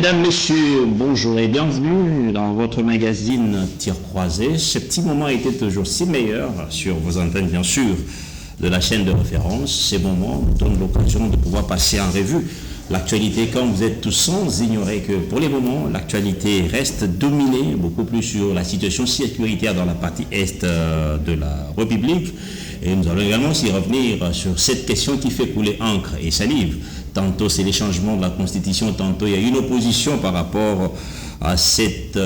Mesdames, Messieurs, bonjour et bienvenue dans votre magazine Tir Croisé. Ce petit moment était toujours si meilleur sur vos antennes, bien sûr, de la chaîne de référence. Ces moments nous donnent l'occasion de pouvoir passer en revue l'actualité, quand vous êtes tous sans ignorer que pour les moments, l'actualité reste dominée beaucoup plus sur la situation sécuritaire dans la partie est de la République. Et nous allons également aussi revenir sur cette question qui fait couler encre et salive. Tantôt c'est les changements de la Constitution, tantôt il y a une opposition par rapport à cette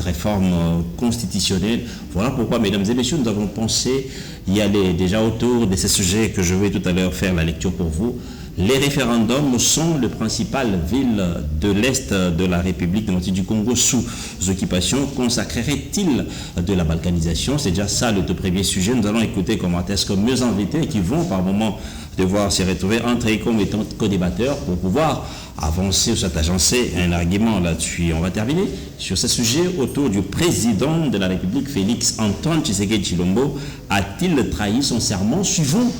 réforme constitutionnelle. Voilà pourquoi, mesdames et messieurs, nous avons pensé y aller déjà autour de ces sujets que je vais tout à l'heure faire la lecture pour vous. Les référendums sont le principal ville de l'Est de la République démocratique du Congo sous occupation. Consacrerait-il de la balkanisation? C'est déjà ça le tout premier sujet. Nous allons écouter comment est-ce que mieux invités qui vont par moments devoir se retrouver entre eux comme étant co-débatteurs pour pouvoir avancer ou s'agencer un argument là-dessus. On va terminer sur ce sujet autour du président de la République, Félix Antoine Tshisekedi Tshilombo. A-t-il trahi son serment suivant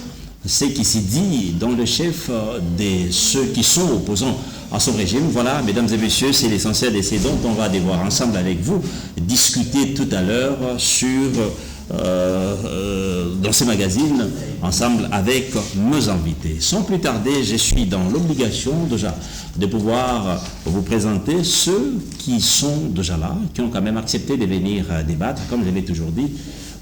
ce qui s'est dit dans le chef de ceux qui sont opposants à son régime? Voilà, mesdames et messieurs, c'est l'essentiel de ce dont on va devoir ensemble avec vous discuter tout à l'heure sur dans ces magazines, ensemble avec mes invités. Sans plus tarder, je suis dans l'obligation déjà de pouvoir vous présenter ceux qui sont déjà là, qui ont quand même accepté de venir débattre. Comme je l'ai toujours dit,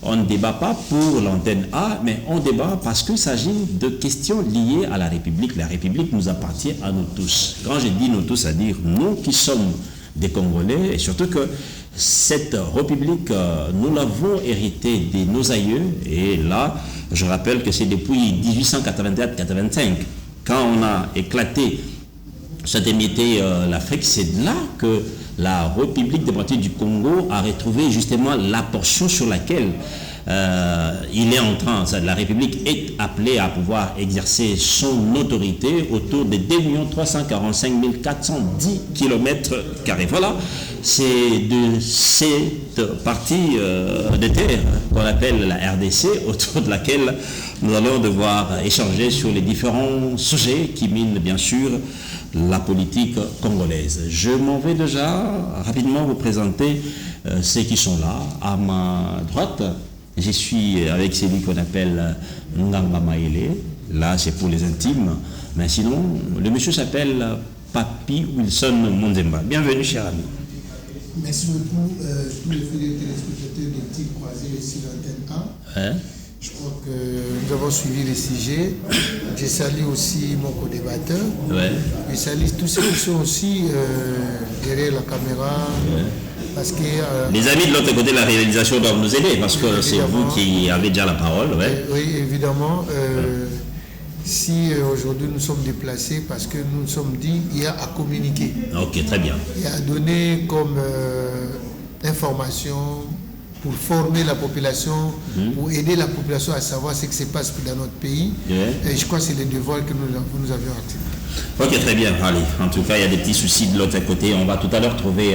on ne débat pas pour l'antenne A, mais on débat parce qu'il s'agit de questions liées à la République. La République nous appartient à nous tous. Quand je dis nous tous, c'est-à-dire nous qui sommes des Congolais, et surtout que cette République, nous l'avons héritée de nos aïeux, et là, je rappelle que c'est depuis 1884-85, quand on a éclaté cette émité l'Afrique, c'est là que la République démocratique du Congo a retrouvé justement la portion sur laquelle il est en train, la République est appelée à pouvoir exercer son autorité autour de 2 345 410 km². Voilà, c'est de cette partie de terre qu'on appelle la RDC, autour de laquelle nous allons devoir échanger sur les différents sujets qui minent bien sûr la politique congolaise. Je m'en vais déjà rapidement vous présenter ceux qui sont là. À ma droite, je suis avec celui qu'on appelle Nganga Maele. Là, c'est pour les intimes. Mais sinon, le monsieur s'appelle Papi Wilson Monzemba. Bienvenue, cher ami. Merci beaucoup tous les fidèles téléspectateurs de Tir Croisé ici l'antenne A. Je crois que nous avons suivi les sujets. Je salue aussi mon co-débatteur. Je salue tous ceux qui sont aussi derrière la caméra. Parce que, les amis de l'autre côté de la réalisation doivent nous aider parce que c'est vous qui avez déjà la parole. Oui, évidemment. Si aujourd'hui nous sommes déplacés parce que nous nous sommes dit qu'il y a à communiquer. Ok, très bien. Il y a à donner comme information pour former la population, pour aider la population à savoir ce qui se passe dans notre pays. Et je crois que c'est le devoir que nous avions accepté. Ok, très bien. Allez, en tout cas, il y a des petits soucis de l'autre côté. On va tout à l'heure trouver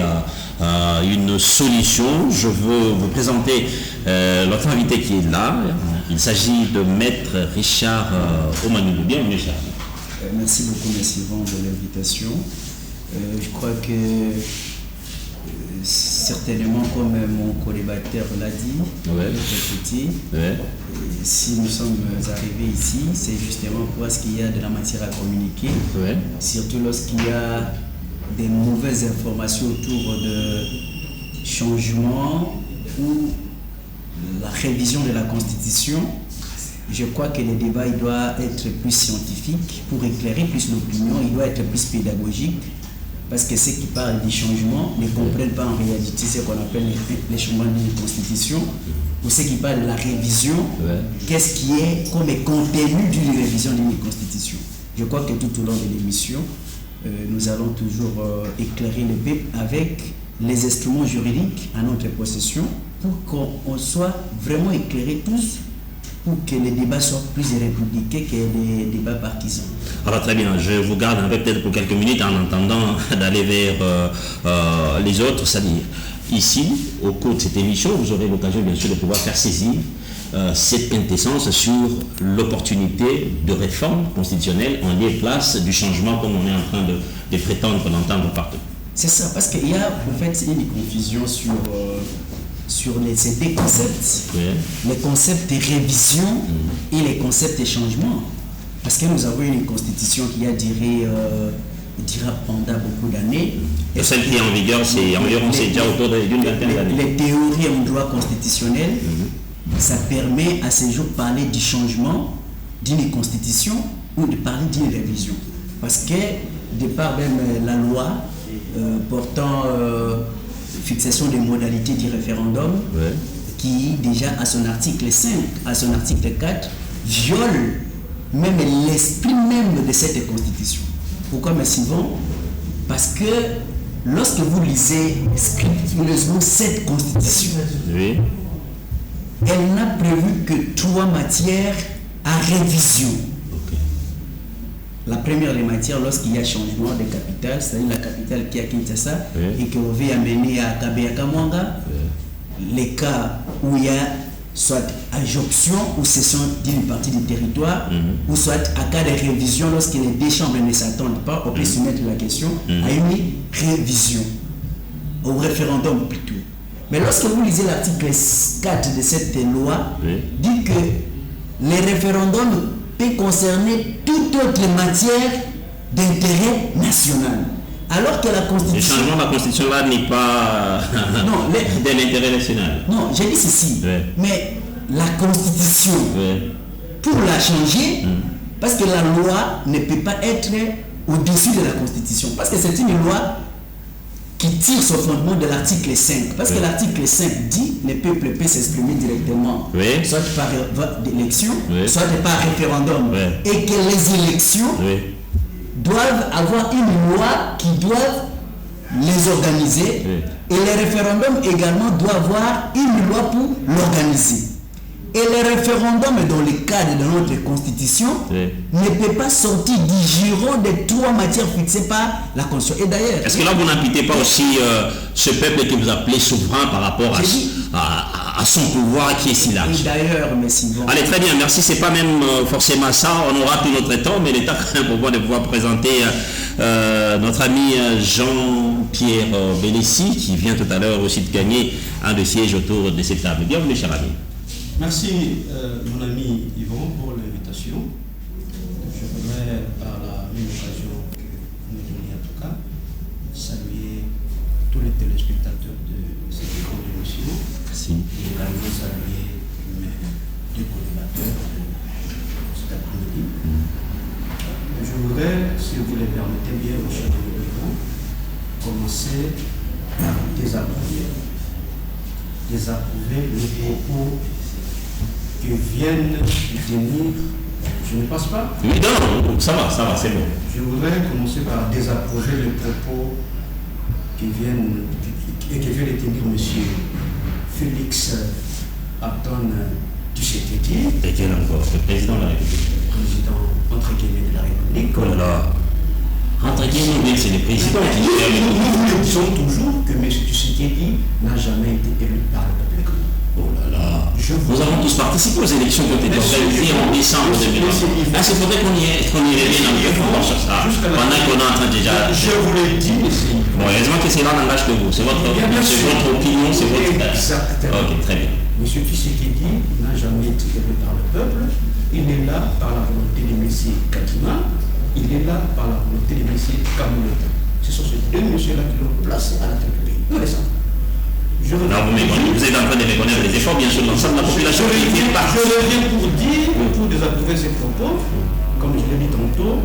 une solution. Je veux vous présenter notre invité qui est là. Il s'agit de Maître Richard Omanoubou. Bienvenue, cher. Merci beaucoup, M. Yvan, de l'invitation. Je crois que certainement, comme mon co-débatteur l'a dit, si nous sommes arrivés ici, c'est justement parce qu'il y a de la matière à communiquer, surtout lorsqu'il y a des mauvaises informations autour de changements ou la révision de la Constitution. Je crois que le débat il doit être plus scientifique pour éclairer plus l'opinion, il doit être plus pédagogique. Parce que ceux qui parlent des changements ne comprennent pas en réalité ce qu'on appelle les changements d'une constitution, ou ceux qui parlent de la révision, qu'est-ce qui est comme contenu d'une révision d'une constitution. Je crois que tout au long de l'émission, nous allons toujours éclairer le peuple avec les instruments juridiques à notre possession pour qu'on soit vraiment éclairés tous, pour que les débats soient plus républicains que les débats partisans. Alors très bien, je vous garde peut-être pour quelques minutes en attendant d'aller vers les autres, c'est-à-dire ici, au cours de cette émission, vous aurez l'occasion bien sûr de pouvoir faire saisir cette quintessence sur l'opportunité de réforme constitutionnelle en lieu et place du changement comme on est en train de prétendre qu'on entend partout. C'est ça, parce qu'il y a en fait une confusion sur ces deux concepts, les concepts de révision et les concepts de changement. Parce que nous avons une constitution qui a duré pendant beaucoup d'années. Et celle qui est en vigueur, c'est environ déjà autour d'une vingtaine d'années. Les théories en droit constitutionnel, ça permet à ces jours de parler du changement d'une constitution ou de parler d'une révision. Parce que, de par même la loi portant fixation des modalités du référendum, qui déjà à son article 5, à son article 4, viole même l'esprit même de cette constitution. Pourquoi massivement? Parce que lorsque vous lisez scrupuleusement cette constitution, elle n'a prévu que 3 matières à révision. La première des matières, lorsqu'il y a changement de capitale, c'est-à-dire la capitale qui est à Kinshasa et qu'on veut amener à Kabeya-Kamwanga, les cas où il y a soit adjonction ou cession d'une partie du territoire, ou soit à cas de révision, lorsque les deux chambres ne s'attendent pas, on peut soumettre la question à une révision, au référendum plutôt. Mais lorsque vous lisez l'article 4 de cette loi, dit que les référendums peuvent concerner toute autre matière d'intérêt national. Alors que la Constitution... Le changement de la Constitution là n'est pas de l'intérêt national. Non, j'ai dit ceci. Mais la Constitution, pour la changer, parce que la loi ne peut pas être au-dessus de la Constitution. Parce que c'est une loi qui tire son fondement de l'article 5. Parce que l'article 5 dit que le peuple peut s'exprimer directement, soit par élection, soit par référendum. Et que les élections doivent avoir une loi qui doit les organiser et les référendums également doivent avoir une loi pour l'organiser. Et les référendums dans le cadre de notre constitution ne peut pas sortir du giron des 3 matières fixées par la Constitution. Et d'ailleurs... Est-ce que là vous n'imputez pas aussi ce peuple que vous appelez souverain par rapport à son pouvoir qui est si large? Et d'ailleurs, merci. Allez, très bien, merci. C'est pas même forcément ça, on aura tout notre temps, mais l'État quand même pour de pouvoir présenter notre ami Jean-Pierre Bélissi, qui vient tout à l'heure aussi de gagner un des sièges autour de cette table. Bienvenue, cher ami. Merci, mon ami Yvon, pour l'invitation. Je voudrais, par la même occasion que vous me donnez en tout cas, saluer tous les téléspectateurs de cette grande émission. Merci. Et également saluer mes 2 collaborateurs de cet après-midi. Je voudrais, si vous le permettez bien, mon cher Yvon, commencer par désapprouver les propos que viennent tenir, je ne passe pas? Oui, non, ça va, c'est bon. Je voudrais commencer par désapprouver les propos que vient de tenir M. Félix Antoine Tshisekedi. Et quel encore? Le président de la République. Président, entre guillemets, de la République. Oh là là. Entre guillemets, c'est le président qui... Nous disons toujours que M. Tshisekedi n'a jamais été élu par le peuple. Oh là là, nous avons tous participé aux élections qui ont été organisées en décembre 2020. Là, c'est faudrait qu'on y revienne un peu fort sur ça, pendant qu'on est en train déjà... Je vous l'ai dit, bon, heureusement que c'est là n'engage que vous, c'est votre opinion, c'est votre... Exactement. Ok, très bien. M. Tshisekedi n'a jamais été élu par le peuple, il est là par la volonté de M. Kadima, il est là par la volonté de M. Kamouloka. Ce sont ces 2 messieurs-là qui l'ont placé à la tête du pays. Nous les savons. Vous êtes en train de reconnaître les efforts, bien sûr, de l'ensemble de la population. Je reviens pour dire, pour désapprouver ces propos, comme je l'ai dit tantôt,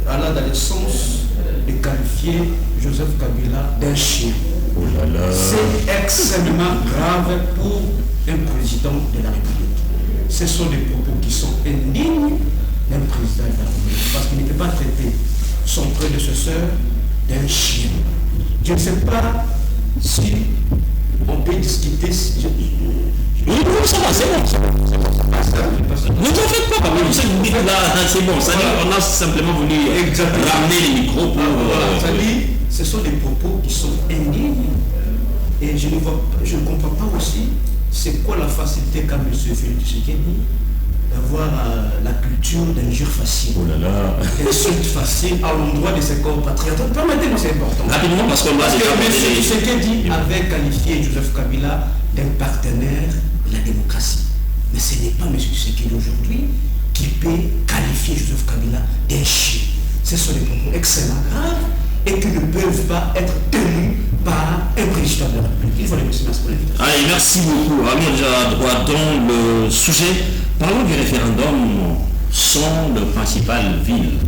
allant dans le sens de qualifier Joseph Kabila d'un chien. Oh là là. C'est extrêmement grave pour un président de la République. Ce sont des propos qui sont indignes d'un président de la République, parce qu'il ne peut pas traiter son prédécesseur d'un chien. Je ne sais pas si on peut discuter. Oui, ça va, c'est bon. Ne t'en faites pas, ce que vous dites là, c'est bon. On a simplement voulu ramener les micros pour. Ce sont des propos qui sont indignes. Et je ne comprends pas aussi c'est quoi la facilité qu'a M. Félix Tshisekedi d'avoir la culture d'injure facile. Oh là là. D'insulte facile à l'endroit de ses compatriotes. Permettez-moi, c'est important. Rapidement, parce que M. Tshisekedi avait qualifié Joseph Kabila d'un partenaire de la démocratie. Mais ce n'est pas M. Tshisekedi aujourd'hui qui peut qualifier Joseph Kabila d'un chien. Ce sont des propos extrêmement graves et qui ne peuvent pas être tenus par un président de la République. Il faut les remercier pour l'invitation. Allez, merci beaucoup. Allons déjà droit dans le sujet. Parlons du référendum. Sont les principales villes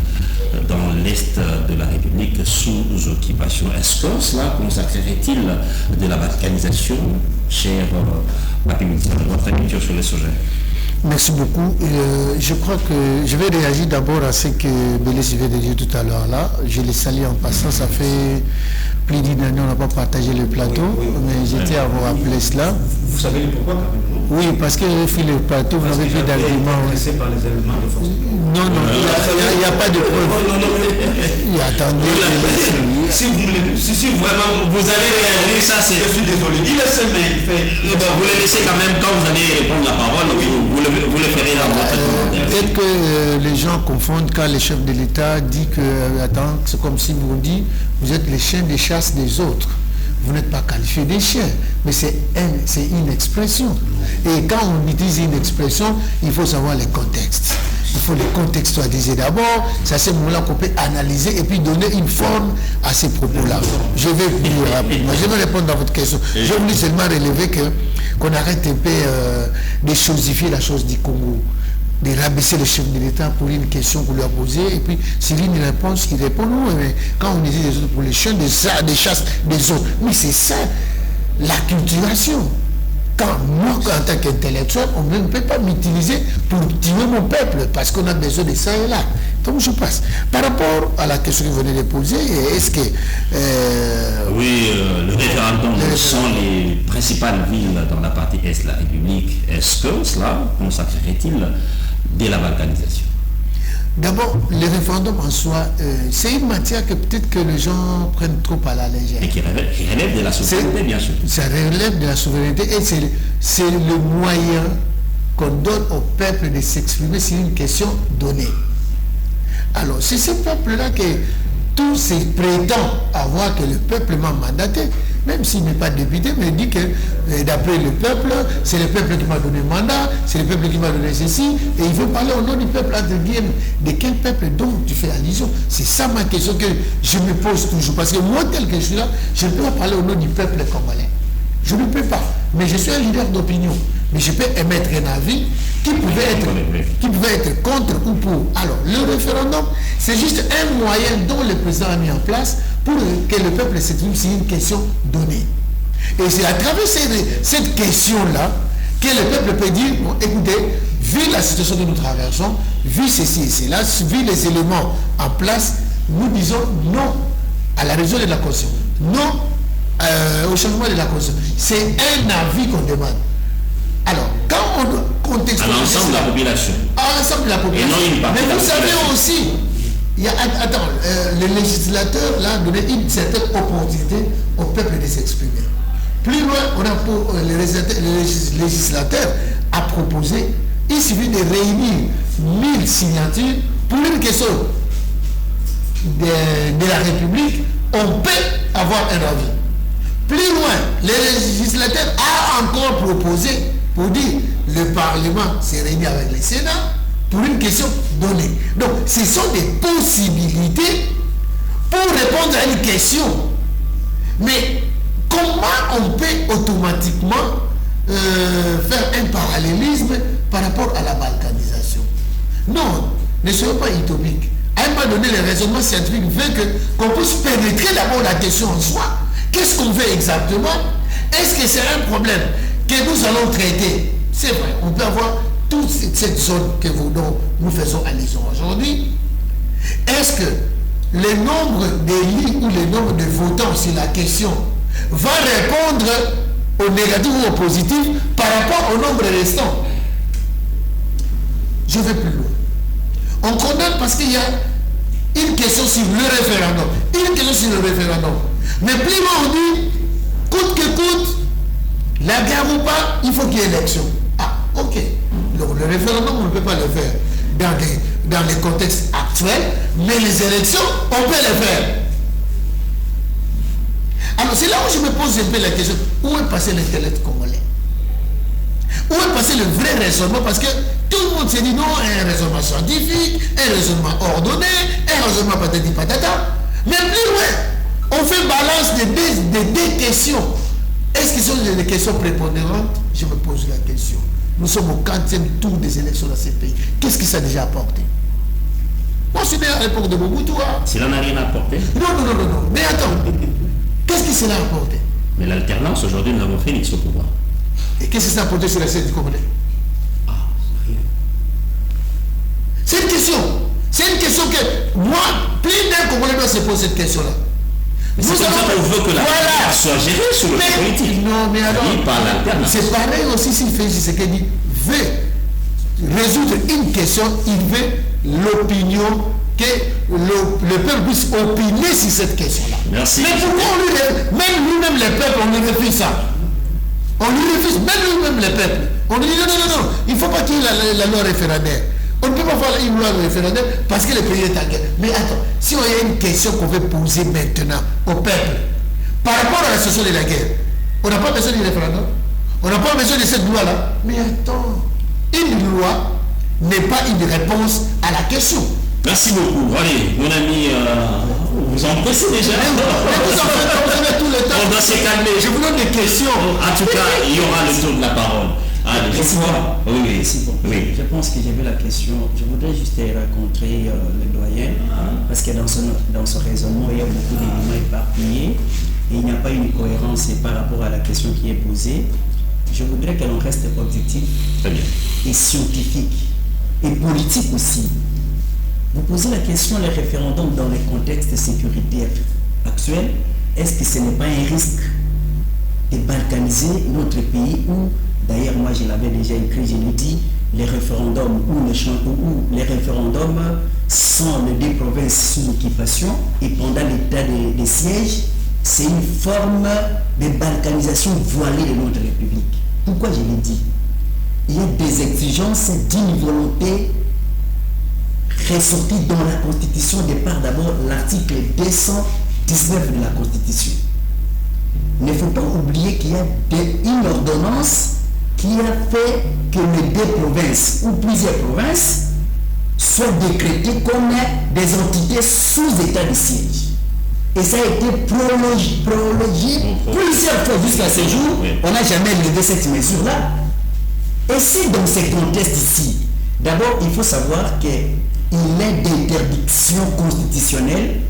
dans l'Est de la République sous occupation. Est-ce que cela consacrerait-il de la balkanisation, cher Papi Moussa, votre avis sur le sujet? Merci beaucoup. Je crois que je vais réagir d'abord à ce que Bélis vient de dire tout à l'heure là. Je les salue en passant. Ça fait plus d'une année, on n'a pas partagé le plateau, mais j'étais à vous rappeler cela. Vous savez pourquoi quand même? Oui, parce que j'ai fait le plateau, vous n'avez plus d'arguments. Par les éléments de force. Non, il n'y a pas de preuve. Attendez. Si vraiment vous avez réagi, ça c'est. Je suis désolé. Il est seul, mais il fait. Vous le laissez quand même quand vous allez répondre la parole, vous le ferez dans votre commentaire. Peut-être que les gens confondent quand le chef de l'État dit que, attends, c'est comme si vous dites, vous êtes les chiens de chasse des autres. Vous n'êtes pas qualifié des chiens, mais c'est une expression. Et quand on utilise une expression, il faut savoir les contextes. Il faut les contextualiser d'abord. C'est à ce moment-là qu'on peut analyser et puis donner une forme à ces propos-là. Je vais plus rapidement. Je vais répondre à votre question. Je voulais seulement relever qu'on arrête un peu de chosifier la chose du Congo, de rabaisser le chef de l'État pour une question qu'on lui a posée, et puis s'il a une réponse, il répond non. Mais quand on dit les autres pour les chiens, des chasses des autres, oui, c'est ça, l'acculturation. Quand moi, en tant qu'intellectuel, on ne peut pas m'utiliser pour tuer mon peuple, parce qu'on a besoin de ça et là. Donc je passe. Par rapport à la question que vous venez de poser, est-ce que... oui, le référendum sont les principales villes dans la partie Est de la République. Est-ce que cela consacrerait-il de la balkanisation? D'abord, le référendum en soi, c'est une matière que peut-être que les gens prennent trop à la légère. Et qui relève de la souveraineté, bien sûr. Ça relève de la souveraineté et c'est le moyen qu'on donne au peuple de s'exprimer sur une question donnée. Alors, c'est ce peuple-là que tout se prétend avoir que le peuple m'a mandaté, même s'il n'est pas député, mais il dit que d'après le peuple, c'est le peuple qui m'a donné mandat, c'est le peuple qui m'a donné ceci, et il veut parler au nom du peuple, entre guillemets. De quel peuple dont tu fais allusion? C'est ça ma question que je me pose toujours, parce que moi, tel que je suis là, je ne peux pas parler au nom du peuple congolais. Je ne peux pas, mais je suis un leader d'opinion. Mais je peux émettre un avis qui pouvait être contre ou pour. Alors, le référendum, c'est juste un moyen dont le président a mis en place pour que le peuple s'exprime sur une question donnée. Et c'est à travers cette question-là que le peuple peut dire, bon, écoutez, vu la situation que nous traversons, vu ceci et cela, vu les éléments en place, nous disons non à la révision de la Constitution, non au changement de la Constitution. C'est un avis qu'on demande. Alors, quand on contextualise... À l'ensemble de la population. À l'ensemble de la population. Mais vous savez aussi, le législateur là, a donné une certaine opportunité au peuple de s'exprimer. Plus loin, le législateur a proposé, il suffit de réunir 1000 signatures pour une question de la République, on peut avoir un avis. Plus loin, le législateur a encore proposé pour dire le Parlement s'est réuni avec le Sénat pour une question donnée. Donc, ce sont des possibilités pour répondre à une question. Mais comment on peut automatiquement faire un parallélisme par rapport à la balkanisation? Non, ne soyons pas utopiques. À un moment donné, le raisonnement scientifique veut qu'on puisse pénétrer d'abord la question en soi. Qu'est-ce qu'on veut exactement? Est-ce que c'est un problème que nous allons traiter? C'est vrai, on peut avoir toute cette zone dont nous faisons allusion aujourd'hui. Est-ce que le nombre d'élus ou le nombre de votants sur la question va répondre au négatif ou au positif par rapport au nombre restant. Je vais plus loin. On condamne parce qu'il y a une question sur le référendum. Une question sur le référendum. Mais plus loin on dit, coûte que coûte, la guerre ou pas, il faut qu'il y ait élection. Ah, ok. Donc le référendum, on ne peut pas le faire dans les contextes actuels, mais les élections, on peut les faire. Alors c'est là où je me pose un peu la question, où est passé l'intellect congolais? Où est passé le vrai raisonnement? Parce que tout le monde s'est dit non, un raisonnement scientifique, un raisonnement ordonné, un raisonnement patati patata. Mais plus loin, on fait balance des deux questions. Est-ce que ce sont des questions prépondérantes? Je me pose la question. Nous sommes au 4e tour des élections dans ces pays. Qu'est-ce que ça a déjà apporté? Moi, c'est bien à l'époque de Mobutu. Cela n'a rien apporté. Non. Mais attends, qu'est-ce que cela a apporté? Mais l'alternance, aujourd'hui, nous avons fait l'X au pouvoir. Et qu'est-ce que ça a apporté sur la scène du Congolais? Ah, rien. C'est une question. C'est une question que moi, plus d'un Congolais doit se poser cette question-là. C'est comme ça qu'on veut que la guerre soit gérée sur le plan politique. Non, mais alors, c'est pareil aussi s'il fait ce qu'il dit. Veut résoudre une question, il veut l'opinion, que le peuple puisse opiner sur cette question-là. Merci. Mais pourquoi même lui-même les peuples, on lui refuse ça? On lui refuse, même lui-même les peuples. On lui dit non, il ne faut pas qu'il y ait la loi référendaire. On ne peut pas faire une loi référendaire parce que le pays est en guerre. Mais attends, si on y a une question qu'on veut poser maintenant au peuple, par rapport à la situation de la guerre, on n'a pas besoin du référendum. On n'a pas besoin de cette loi-là. Mais attends, une loi n'est pas une réponse à la question. Merci beaucoup. Allez, mon ami, vous en pressez déjà. On doit se calmer. Je vous donne des questions. En tout cas, il y aura le tour de la parole. Allez, oui. Je pense que j'avais la question. Je voudrais juste rencontrer le doyen, parce que dans son raisonnement, il y a beaucoup d'éléments éparpillés et il n'y a pas une cohérence par rapport à la question qui est posée. Je voudrais que l'on reste objectif et scientifique et politique aussi. Vous posez la question, les référendums dans les contextes sécuritaires actuels, est-ce que ce n'est pas un risque de balkaniser notre pays où, d'ailleurs moi je l'avais déjà écrit, je l'ai dit, les référendums où les référendums sont les deux provinces sous occupation et pendant l'état de siège, c'est une forme de balkanisation voilée de notre République. Pourquoi je l'ai dit? Il y a des exigences d'une volonté ressortie dans la Constitution de par d'abord l'article 219 de la Constitution. Il ne faut pas oublier qu'il y a une ordonnance qui a fait que les deux provinces ou plusieurs provinces soient décrétées comme des entités sous état de siège. Et ça a été prolongé plusieurs fois jusqu'à ce jour. On n'a jamais levé cette mesure-là. Et c'est dans ces contextes ici. D'abord, il faut savoir qu'il est d'interdiction constitutionnelle,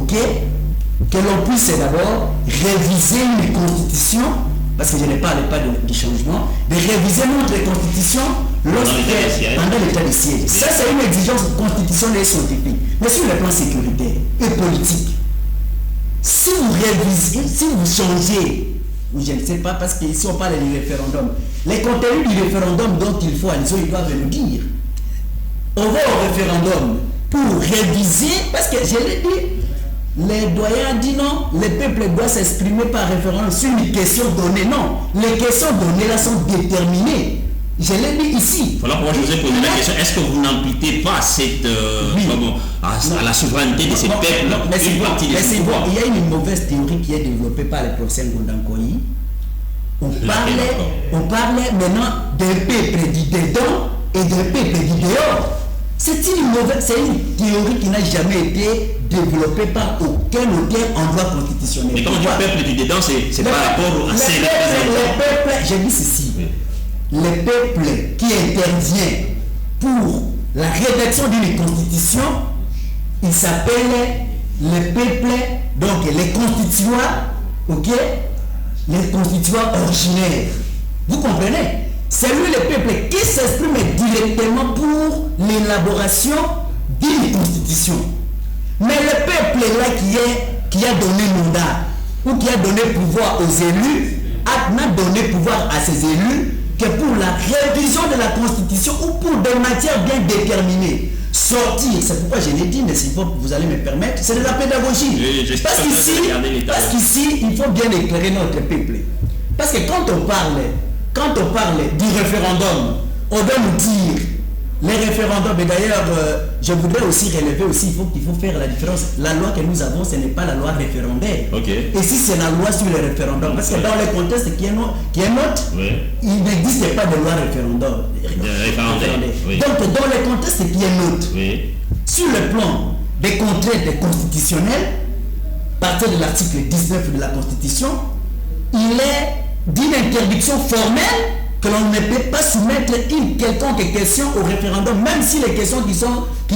que l'on puisse d'abord réviser une constitution, parce que je ne parle pas du changement, de réviser notre constitution pendant l'état de siège. Ça, c'est une exigence constitutionnelle et scientifique. Mais sur le plan sécuritaire et politique, si vous révisez, si vous changez, ou je ne sais pas, parce qu'ici on parle du référendum, les contenus du référendum dont il faut aller, ils doivent nous dire. On va au référendum pour réviser, parce que je l'ai dit, les doyens disent non, le peuple doit s'exprimer par référendum sur une question donnée. Non, les questions données là sont déterminées. Je l'ai dit ici. Voilà pourquoi je vous ai posé la question. Est-ce que vous n'amputez pas cette, à la souveraineté de ces peuples? Il y a une mauvaise théorie qui est développée par le professeur Ngondankoyi. On parlait maintenant d'un peuple dit dedans et d'un peuple dit dehors. C'est une théorie qui n'a jamais été développée par aucun auteur en droit constitutionnel. Mais quand on dit peuple du dedans, c'est par rapport à ces représentants. J'ai dit ceci. Le peuple qui intervient pour la rédaction d'une constitution, il s'appelle le peuple, donc les constituants, les constituants originaires. Vous comprenez? C'est lui le peuple qui s'exprime directement pour l'élaboration d'une constitution. Mais le peuple là qui a donné mandat ou qui a donné pouvoir aux élus n'a donner pouvoir à ses élus que pour la révision de la Constitution ou pour des matières bien déterminées. Sortir, c'est pourquoi je l'ai dit, mais si vous allez me permettre, c'est de la pédagogie. Parce qu'ici, il faut bien éclairer notre peuple. Parce que quand on parle du référendum, on doit nous dire les référendums. Et d'ailleurs, je voudrais aussi relever aussi, il faut faire la différence. La loi que nous avons, ce n'est pas la loi référendaire. Et si c'est la loi sur les référendums, parce que dans les contextes qui est nôtre, il n'existe pas de loi référendaire. Donc, dans les contextes qui est nôtre, sur le plan des contraintes constitutionnelles, à partir de l'article 19 de la Constitution, il est d'une interdiction formelle que l'on ne peut pas soumettre une quelconque question au référendum, même si les questions qui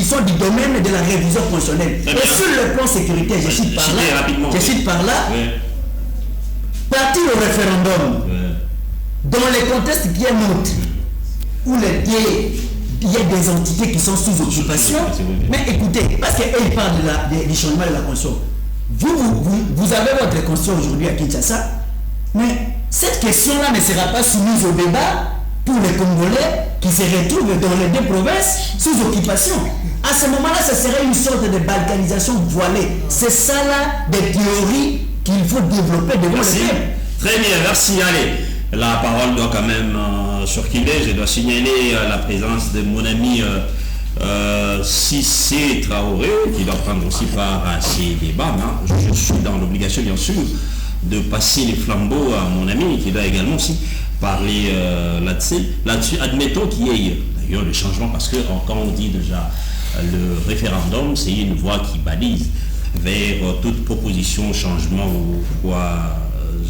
sont du domaine de la révision constitutionnelle. Et sur le plan sécuritaire, je cite par là, partir au référendum, dans les contextes qui est nôtre, où il y a des entités qui sont sous occupation, mais écoutez, parce qu'ils parlent du changement de la Constitution. Vous avez votre Constitution aujourd'hui à Kinshasa, mais cette question-là ne sera pas soumise au débat pour les Congolais qui se retrouvent dans les deux provinces sous occupation. À ce moment-là, ce serait une sorte de balkanisation voilée. C'est ça là des théories qu'il faut développer devant le peuple. Très bien, merci. Allez, la parole doit quand même circuler. Je dois signaler la présence de mon ami Cissé Traoré, qui doit prendre aussi part à ces débats. Je suis dans l'obligation, bien sûr, de passer les flambeaux à mon ami qui doit également aussi parler là-dessus. Admettons qu'il y ait d'ailleurs le changement, parce que quand on dit déjà le référendum, c'est une voie qui balise vers toute proposition, changement ou quoi,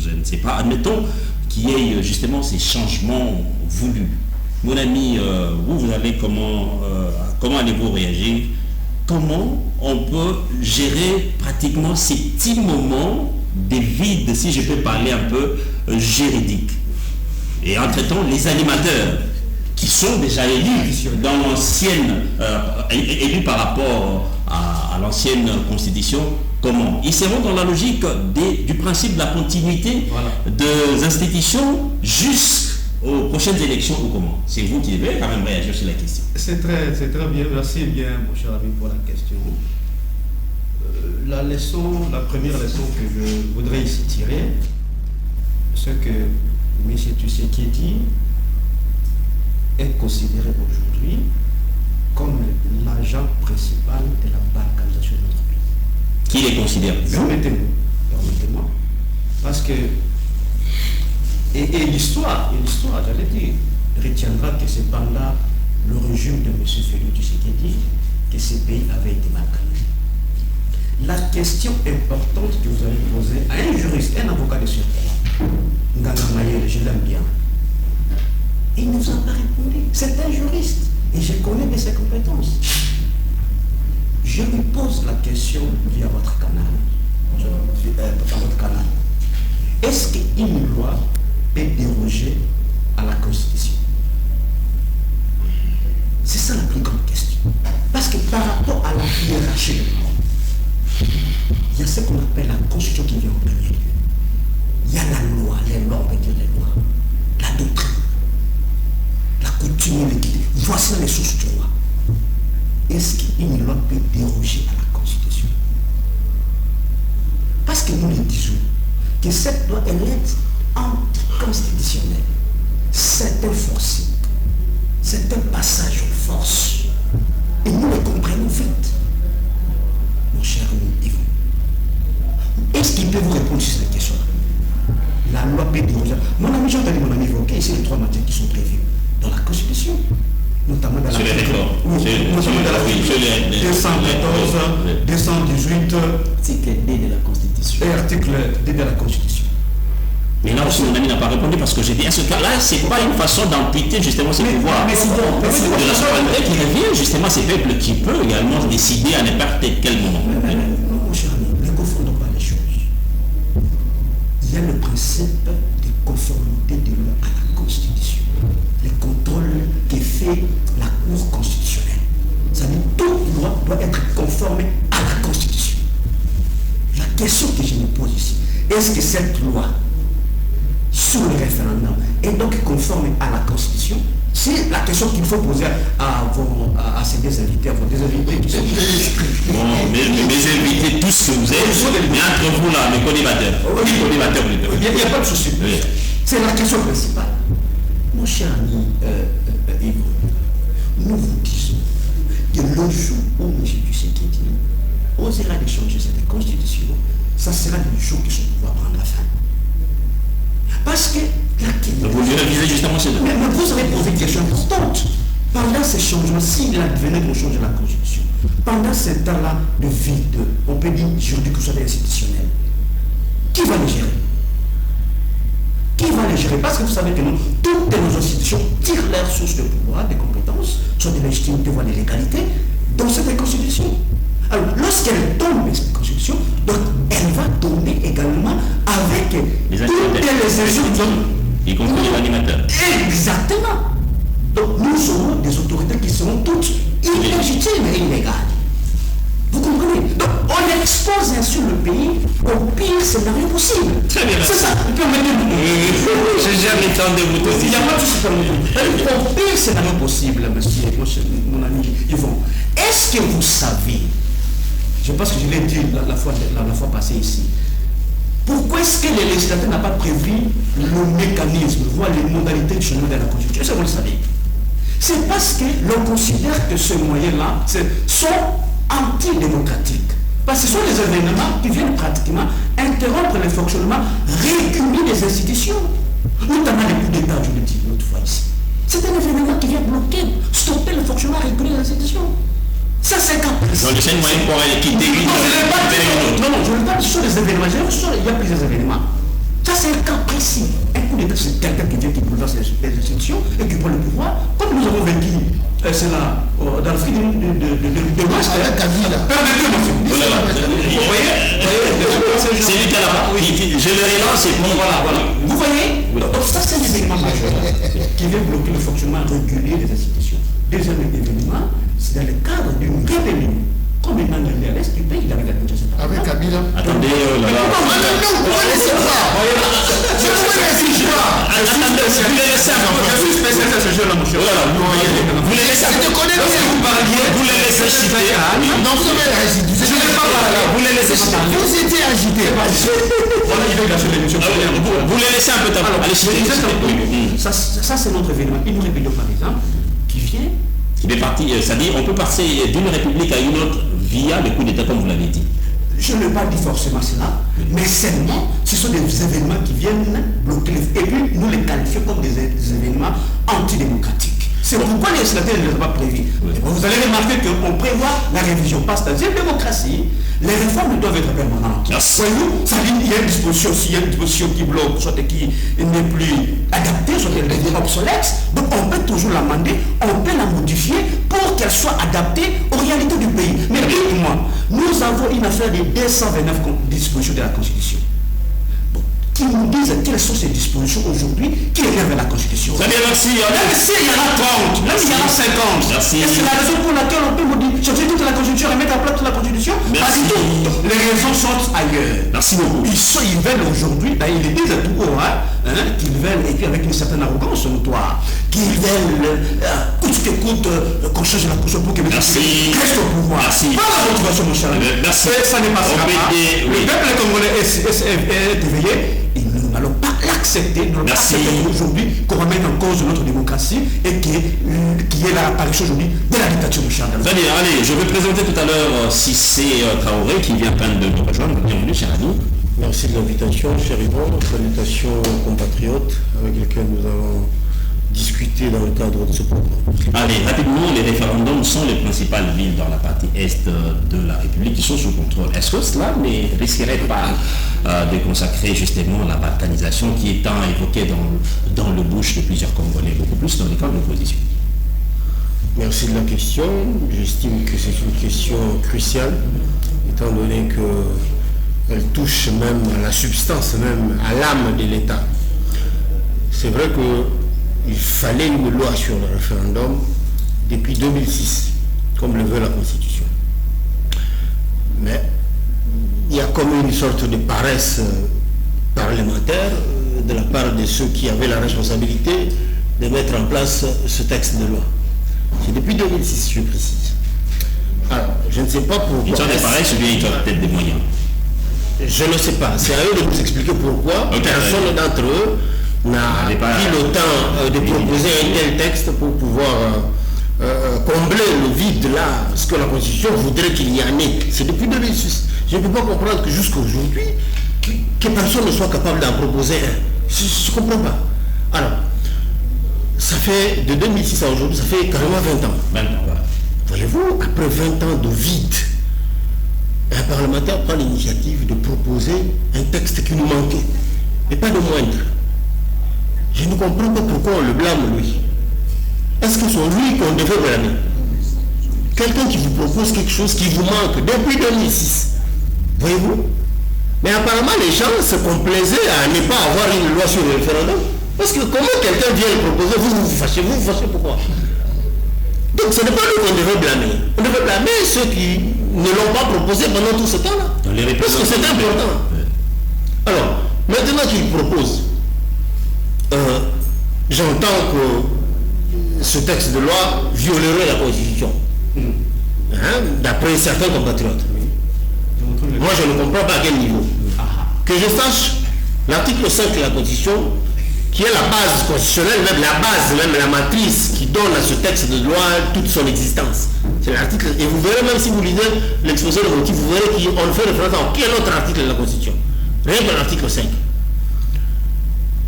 je ne sais pas. Admettons qu'il y ait justement ces changements voulus. Mon ami, vous avez comment allez-vous réagir? Comment on peut gérer pratiquement ces petits moments des vides, si je peux parler un peu juridique? Et entre-temps, les animateurs qui sont déjà élus dans l'ancienne, élus par rapport à l'ancienne constitution, comment? Ils seront dans la logique du principe de la continuité des institutions jusqu'aux prochaines élections ou comment? C'est vous qui devez quand même réagir sur la question. C'est très bien, merci bien mon cher ami pour la question. La première leçon que je voudrais ici tirer, c'est que M. Tshisekedi est considéré aujourd'hui comme l'agent principal de la balkanisation de notre pays. Qui les considère? Permettez-moi. Parce que, et l'histoire, j'allais dire, retiendra que c'est pendant le régime de M. Félix Tshisekedi que ce pays avait été balkanisé. La question importante que vous allez poser à un juriste, un avocat de surcroît, Nganga Mayele, je l'aime bien, il ne nous a pas répondu. C'est un juriste et je connais de ses compétences. Je lui pose la question via votre canal. Dans votre canal. Est-ce qu'une loi peut déroger à la Constitution? C'est ça la plus grande question. Parce que par rapport à la hiérarchie, il y a ce qu'on appelle la Constitution qui vient en premier lieu. Il y a la loi, les lois, on peut dire les lois, la doctrine, la coutume, l'équité. Voici les sources du roi. Est-ce qu'une loi peut déroger à la Constitution? Parce que nous le disons que cette loi, elle est anticonstitutionnelle. C'est un forcé. C'est un passage en force. Et nous le comprenons vite. Mon cher ami Yvon, est-ce qu'il peut vous répondre sur cette question? La loi peut déroger. Mon ami, j'ai entendu mon ami évoquer ici les trois matières qui sont prévues dans la Constitution. Notamment dans l'article 214, 218, article D de la Constitution. Et article D de la Constitution. Mais là aussi, mon ami n'a pas répondu parce que j'ai dit à ce cas-là, c'est pas une façon d'amputer justement ces pouvoirs de la souveraineté qui revient justement à ces peuples qui peuvent également décider à n'importe quel moment. Mon cher ami, ne confondons pas les choses. Il y a le principe de conformité de loi à la Constitution. Le contrôle que fait la Cour constitutionnelle. Ça veut dire que toute loi doit être conforme à la Constitution. La question que je me pose ici, est-ce que cette loi sur le référendum référendum est donc conforme à la Constitution? C'est la question qu'il faut poser à ces deux invités, à vos deux invités qui sont bon, mes invités, tous que vous êtes, mais entre vous là, mes collibateurs. Il n'y a pas de souci. Oui. C'est la question principale. Mon cher ami Yves, nous vous disons que le jour où M. Tshisekedi osera de changer cette constitution, ça sera le jour que son pouvoir prendra fin. Parce que vous révisez justement chez mais vous avez posé une question importante. Pendant ces changements, s'il advenait qu'on change la constitution, pendant ce temps-là de vide, on peut dire juridique ou soit institutionnel, qui va les gérer? Qui va les gérer? Parce que vous savez que nous, toutes nos institutions tirent leur source de pouvoir, de compétences, soit de légitimité, voire de légalité, dans cette constitution. Alors, lorsqu'elle tombe, cette constitution, donc elle va tomber également avec toutes les institutions. Y compris les animateurs. Exactement. Donc nous serons des autorités qui seront toutes illégitimes et illégales. Vous comprenez? Donc on expose ainsi le pays au pire scénario possible. Très bien. C'est ça. J'ai jamais tenté de vous dire. Il n'y a pas de souci. Au pire scénario possible, monsieur, mon ami Yvon. Est-ce que vous savez, je pense que je l'ai dit la fois passée ici, pourquoi est-ce que le législateur n'a pas prévu le mécanisme, voire les modalités du changement de la Constitution? Est-ce que vous le savez? C'est parce que l'on considère que ces moyens-là sont antidémocratiques. Parce que ce sont les événements qui viennent pratiquement interrompre le fonctionnement régulier des institutions. Notamment les coups d'État, je le dis une autre fois ici. C'est un événement qui vient bloquer, stopper le fonctionnement régulier des institutions. Ça, c'est quand même. Donc, c'est un moyen pour elle qui débute. Non, je ne parle pas sur les événements. Il y a plusieurs événements. Ça, c'est un cas précis. Un coup d'État, c'est quelqu'un qui vient, qui bouleverse les institutions et qui prend le pouvoir. Comme nous avons vécu, c'est là, dans le fruit de l'Ouest. Avec Kabila. Vous voyez, c'est lui qui a la parole. Je le relance et puis voilà. Vous voyez, donc ça, c'est un événement majeur qui vient bloquer le fonctionnement régulier des institutions. Deuxième événement, c'est dans le cadre d'une rébellion. Comme il m'a à l'est du pays, il avait la Kinshasa. Avec Kabila. Attendez, là. Vous ne laissez pas. Je vous laisse pas. Vous les laissez un peu. Je suis spécialiste à ce jeu-là, mon cher. Vous les laissez. Je te connais bien. Vous les laissez citer. Non, vous avez agité. Je n'ai pas parlé. Vous les laissez citer. Vous étiez agité. Voilà, il est sur l'émission. Vous les laissez un peu taper. Allez, citer. Ça, c'est notre événement. Une rébellion, par exemple, qui vient. Il est parti, c'est-à-dire on peut passer d'une république à une autre via le coup d'État, comme vous l'avez dit. Je ne pas dit forcément cela, mais seulement ce sont des événements qui viennent bloquer et puis nous les qualifions comme des événements antidémocratiques. C'est pourquoi les législateurs ne les ont pas prévus. Vous allez remarquer qu'on prévoit la révision. Parce que dans une démocratie, les réformes doivent être permanentes. Voyez-vous, ça dit il y a une disposition, s'il y a une disposition qui bloque, soit qui n'est plus adaptée, soit elle devient obsolète, donc on peut toujours l'amender, on peut la modifier pour qu'elle soit adaptée aux réalités du pays. Mais dites-moi, nous avons une affaire de 229 dispositions de la Constitution. Qui nous disent quelles sont ces dispositions aujourd'hui qui élèvent la Constitution. Très bien, merci. Même s'il y en a 30, même s'il y en a 50. Merci. Et c'est la raison pour laquelle on peut changer toute la Constitution et mettre en place toute la Constitution. Merci. Pas du tout. Les raisons sont ailleurs. Merci beaucoup. Ils veulent aujourd'hui, ils le disent à tout haut, qu'ils veulent, et puis avec une certaine arrogance notoire, qu'ils veulent, coûte que coûte, qu'on change la Constitution pour que les Merci. restent au pouvoir. Merci. Voilà la motivation, mon cher ami. Merci. Ça n'est pas ça. Oui. Le peuple congolais est éveillé. Et nous n'allons pas l'accepter, nous n'allons pas accepter aujourd'hui qu'on remette en cause notre démocratie et qui est l'apparition aujourd'hui de la dictature de Charles. Très bien, allez, je vais présenter tout à l'heure Cissé Traoré qui vient peine de nous rejoindre. Bienvenue, cher ami. Merci de l'invitation, cher Yvon. Salutations aux compatriotes avec lesquels nous allons discuter dans le cadre de ce programme. Allez, rapidement, les référendums sont les principales villes dans la partie est de la République qui sont sous contrôle. Est-ce que cela ne risquerait pas de consacrer justement la balkanisation qui est tant évoquée dans le bouche de plusieurs Congolais, beaucoup plus dans les camps de l'opposition? Merci de la question. J'estime que c'est une question cruciale, étant donné qu'elle touche même à la substance, même à l'âme de l'État. C'est vrai qu'il fallait une loi sur le référendum depuis 2006, comme le veut la Constitution. Mais il y a comme une sorte de paresse parlementaire de la part de ceux qui avaient la responsabilité de mettre en place ce texte de loi. C'est depuis 2006, je précise. Alors, je ne sais pas pourquoi... Ils sont des pareils, celui qui a peut-être des moyens. Je ne sais pas. C'est à eux de nous expliquer pourquoi personne d'entre eux n'a pris le temps de proposer un tel texte pour pouvoir combler le vide là, ce que la Constitution voudrait qu'il y en ait. C'est depuis 2006. Je ne peux pas comprendre que jusqu'à aujourd'hui, que personne ne soit capable d'en proposer un. Je ne comprends pas. Alors, ça fait de 2006 à aujourd'hui, ça fait carrément 20 ans. 20 ans, voilà. Voyez-vous, après 20 ans de vide, un parlementaire prend l'initiative de proposer un texte qui nous manquait, et pas de moindre. Je ne comprends pas pourquoi on le blâme, lui. Est-ce que c'est lui qu'on devait blâmer? Quelqu'un qui vous propose quelque chose qui vous manque depuis 2006. Voyez-vous? Mais apparemment, les gens se complaisaient à ne pas avoir une loi sur le référendum. Parce que comment quelqu'un vient le proposer, vous fâchez pourquoi? Donc ce n'est pas nous qu'on devait blâmer. On devait blâmer ceux qui ne l'ont pas proposé pendant tout ce temps-là. Parce que c'est important. Alors, maintenant qu'il propose, j'entends que ce texte de loi violerait la Constitution. D'après certains compatriotes. Moi, je ne comprends pas à quel niveau. Que je sache, l'article 5 de la Constitution, qui est la base constitutionnelle, même la base, même la matrice qui donne à ce texte de loi toute son existence. C'est l'article, et vous verrez, même si vous lisez l'exposé de motifs, vous verrez qu'on fait référence à quel autre article de la Constitution. Rien que l'article 5.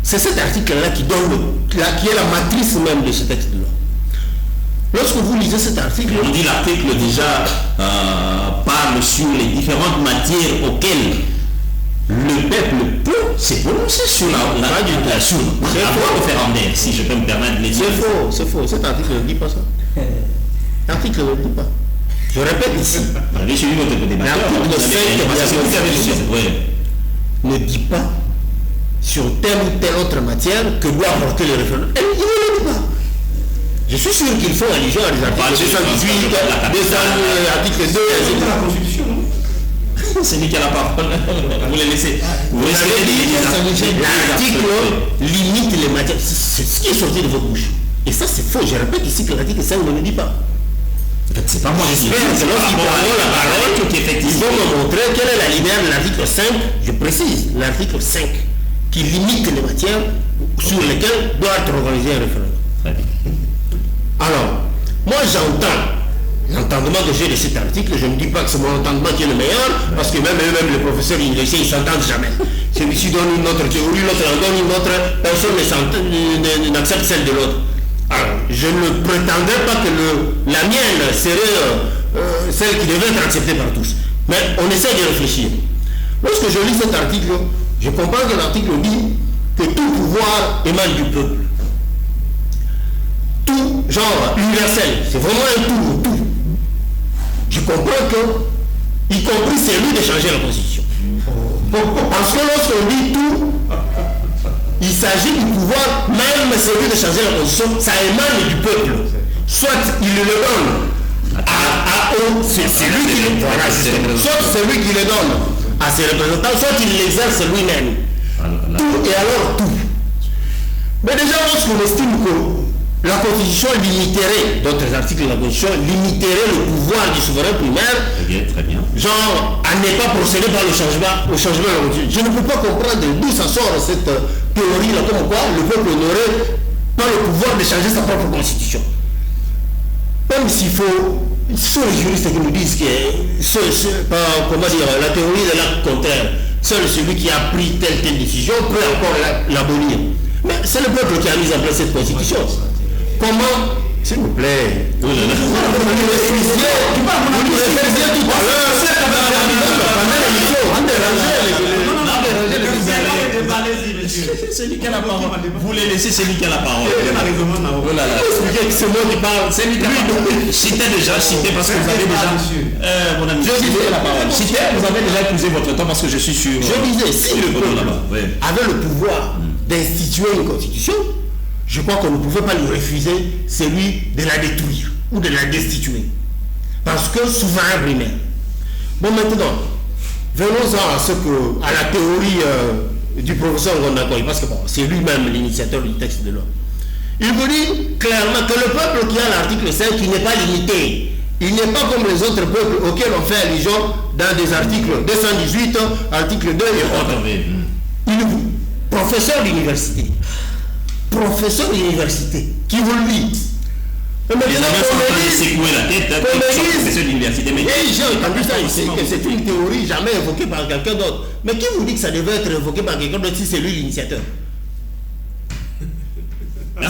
C'est cet article-là qui donne qui est la matrice même de ce texte de loi. Lorsque vous lisez cet article... On dit l'article déjà parle sur les différentes matières auxquelles le peuple peut se prononcer sur la voie référendaire, si je peux me permettre de le dire. C'est faux. Cet article ne dit pas ça. L'article ne dit pas. Je répète ici. L'article 5 ne dit pas sur telle ou telle autre matière que doit apporter le référendum. Il ne le dit pas. Je suis sûr qu'il faut allusion à des articles 218, article 2, c'est la Constitution, non? C'est lui qui a la parole. Vous les laissez. L'article limite les matières. C'est ce qui est sorti de votre bouche. Et ça, c'est faux. Je répète ici que l'article 5 ne le dit pas. C'est pas moi qui dis. Lorsqu'ils prendront la parole, ils vont me montrer quelle est la linéaire de l'article 5. Je précise, l'article 5, qui limite les matières sur lesquelles doit être organisé un référendum. Très bien. Alors, moi j'entends l'entendement que j'ai de cet article. Je ne dis pas que c'est mon entendement qui est le meilleur, parce que même eux-mêmes, les professeurs universitaires, ils ne s'entendent jamais. Celui-ci donne une autre théorie, l'autre en donne une autre, personne n'accepte celle de l'autre. Alors, je ne prétendais pas que la mienne serait celle qui devait être acceptée par tous. Mais on essaie de réfléchir. Lorsque je lis cet article, je comprends que l'article dit que tout pouvoir émane du peuple. Tout, genre universel, c'est vraiment un tout. Je comprends que, y compris c'est lui de changer la Constitution. Parce que lorsqu'on dit tout, il s'agit du pouvoir, même celui de changer la Constitution, ça émane du peuple. Soit il le donne à eux, c'est lui qui le donne. Soit c'est lui qui le donne à ses représentants, soit il l'exerce lui-même. Tout et alors tout. Mais déjà, lorsqu'on estime que la Constitution limiterait, d'autres articles de la Constitution, limiterait le pouvoir du souverain primaire, très bien. Genre à ne pas procéder par au changement de la Constitution. Je ne peux pas comprendre d'où ça sort cette théorie-là, comme quoi le peuple n'aurait pas le pouvoir de changer sa propre Constitution. Même s'il faut, ce sont les juristes qui nous disent que la théorie de l'acte contraire, seul celui qui a pris telle décision peut encore l'abolir. Mais c'est le peuple qui a mis en place cette Constitution. Comment, s'il vous plaît, vous nous refusiez tout à l'heure, c'est lui qui a la parole. Vous les laissez, c'est lui qui a la parole. C'est moi qui parle. C'est lui qui a la parole. Citez déjà, citez parce que vous avez déjà... Mon ami, citez la parole. Citez, vous avez déjà épousé votre temps parce que je suis sûr. Je disais, si le peuple avait le pouvoir d'instituer une constitution, je crois qu'on ne pouvait pas lui refuser celui de la détruire ou de la destituer. Parce que souverain primaire. Bon, maintenant, venons-en à la théorie du professeur Ngondakoy, parce que bon, c'est lui-même l'initiateur du texte de loi. Il vous dit clairement que le peuple qui a l'article 5, il n'est pas limité. Il n'est pas comme les autres peuples auxquels on fait allusion dans des articles 218, article 2 et autres. Professeur d'université, qui vous le dit. Les amis sont en train de secouer la tête, professeur d'université. Mais j'ai entendu ça ici, que c'est une théorie jamais évoquée par quelqu'un d'autre. Mais qui vous dit que ça devait être évoqué par quelqu'un d'autre si c'est lui l'initiateur?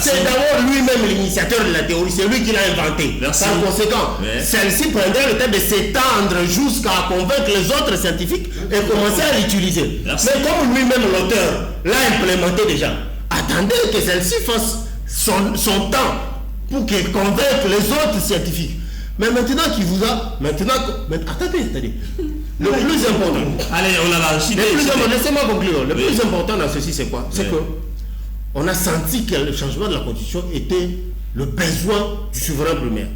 C'est d'abord lui-même l'initiateur de la théorie, c'est lui qui l'a inventé. Par conséquent, celle-ci prendrait le temps de s'étendre jusqu'à convaincre les autres scientifiques et commencer à l'utiliser. Mais comme lui-même l'auteur l'a implémenté déjà, attendez que celle-ci fasse son temps pour qu'elle convainque les autres scientifiques. Mais maintenant qu'il vous a... Attendez. Le plus important... Allez, on a la laissez-moi conclure. Le plus important dans ceci, c'est quoi? C'est que on a senti que le changement de la Constitution était le besoin du souverain primaire.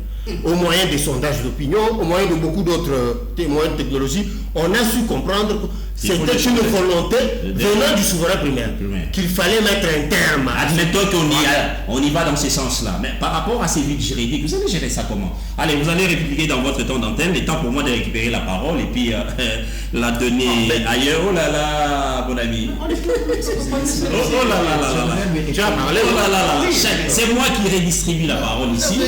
Au moyen des sondages d'opinion, au moyen de beaucoup d'autres moyens de technologie, on a su comprendre que c'était une volonté venant du souverain primaire, qu'il fallait mettre un terme. Admettons qu'on y va dans ce sens-là. Mais par rapport à ces vides juridiques, vous allez gérer ça comment? Allez, vous allez répliquer dans votre temps d'antenne, le temps pour moi de récupérer la parole et puis la donner ailleurs. Oh là là, mon ami. Oh là là là là. C'est moi qui redistribue la parole ici.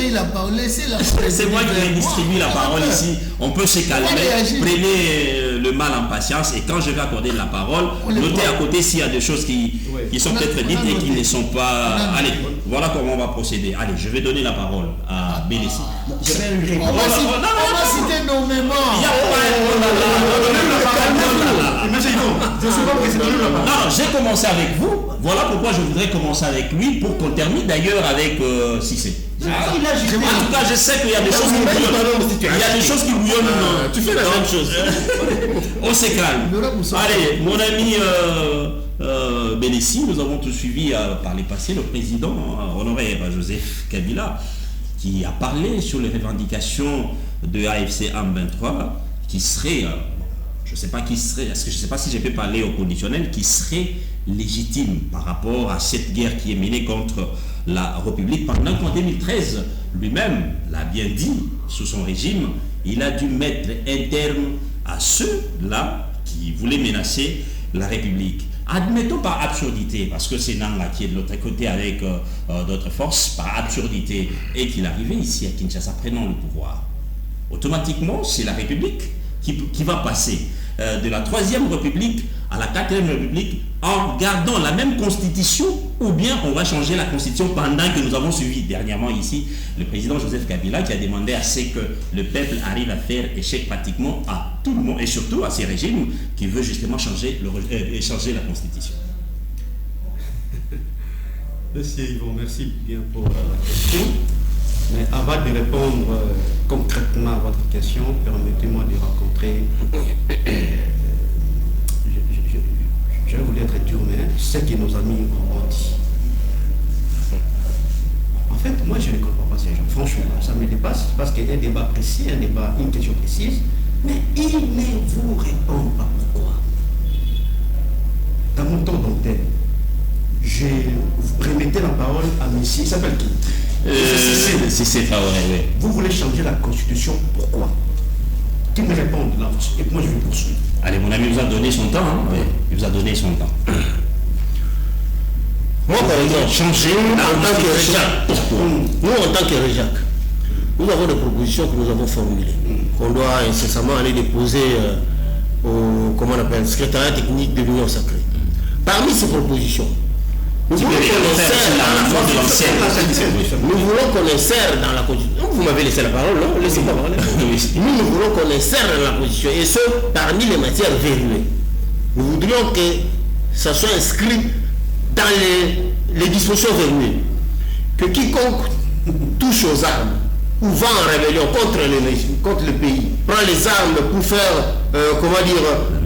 C'est moi qui redistribue la parole ici. On peut se calmer. Prenez le mal en patience et quand je vais accorder la parole, notez à côté s'il y a des choses qui sont peut-être dites et qui ne sont pas... Allez, voilà comment on va procéder. Allez, je vais donner la parole à Bélissi. On va citer nommément. Non, j'ai commencé avec vous. Voilà pourquoi je voudrais commencer avec lui pour qu'on termine d'ailleurs avec Cissé. En tout cas, je sais qu'il y a des choses qui bouillonnent. Il y a des choses qui bouillonnent. Tu fais la même chose. On se calme. Allez, mon ami Bélissi, nous avons tout suivi par les passés le président honoré Joseph Kabila qui a parlé sur les revendications de AFC M23 qui serait, je ne sais pas qui serait, parce que je ne sais pas si je peux parler au conditionnel, qui serait légitime par rapport à cette guerre qui est menée contre la République pendant qu'en 2013, lui-même l'a bien dit, sous son régime, il a dû mettre un terme à ceux-là qui voulaient menacer la République. Admettons par absurdité, parce que c'est Nanga qui est de l'autre côté avec d'autres forces, par absurdité, et qu'il arrivait ici à Kinshasa prenant le pouvoir. Automatiquement, c'est la République qui va passer de la 3e République à la 4e République en gardant la même constitution, ou bien on va changer la constitution pendant que nous avons suivi dernièrement ici le président Joseph Kabila qui a demandé à ce que le peuple arrive à faire échec pratiquement à tout le monde et surtout à ces régimes qui veulent justement changer la constitution. Monsieur Yvon, merci bien pour la question. Mais avant de répondre concrètement à votre question, permettez-moi de rencontrer, je voulais être dur, mais ce que nos amis ont dit. En fait, moi je ne comprends pas ces gens, franchement, ça me dépasse, parce qu'il y a un débat précis, une question précise, mais ils ne vous répondent pas pourquoi. Dans mon temps d'antenne, je remettais la parole à Messi, il s'appelle qui? C'est Traoré, oui. Vous voulez changer la constitution, pourquoi? Qu'ils me répondent là, et moi je vais poursuivre. Allez, mon ami vous a donné son temps, hein? Oui. Il vous a donné son temps. Moi, par exemple, changer en tant que Réjac. Nous, en tant que Réjac, nous avons des propositions que nous avons formulées, qu'on doit incessamment aller déposer au secrétariat technique de l'Union sacrée. Parmi ces propositions, nous voulons qu'on insère dans la Constitution. Vous m'avez laissé la parole, non? Laissez-moi parler. Nous voulons qu'on insère dans la Constitution, et ce, parmi les matières verrouillées. Nous voudrions que ça soit inscrit dans les dispositions verrouillées. Que quiconque touche aux armes ou va en rébellion contre le pays, prend les armes pour faire, coup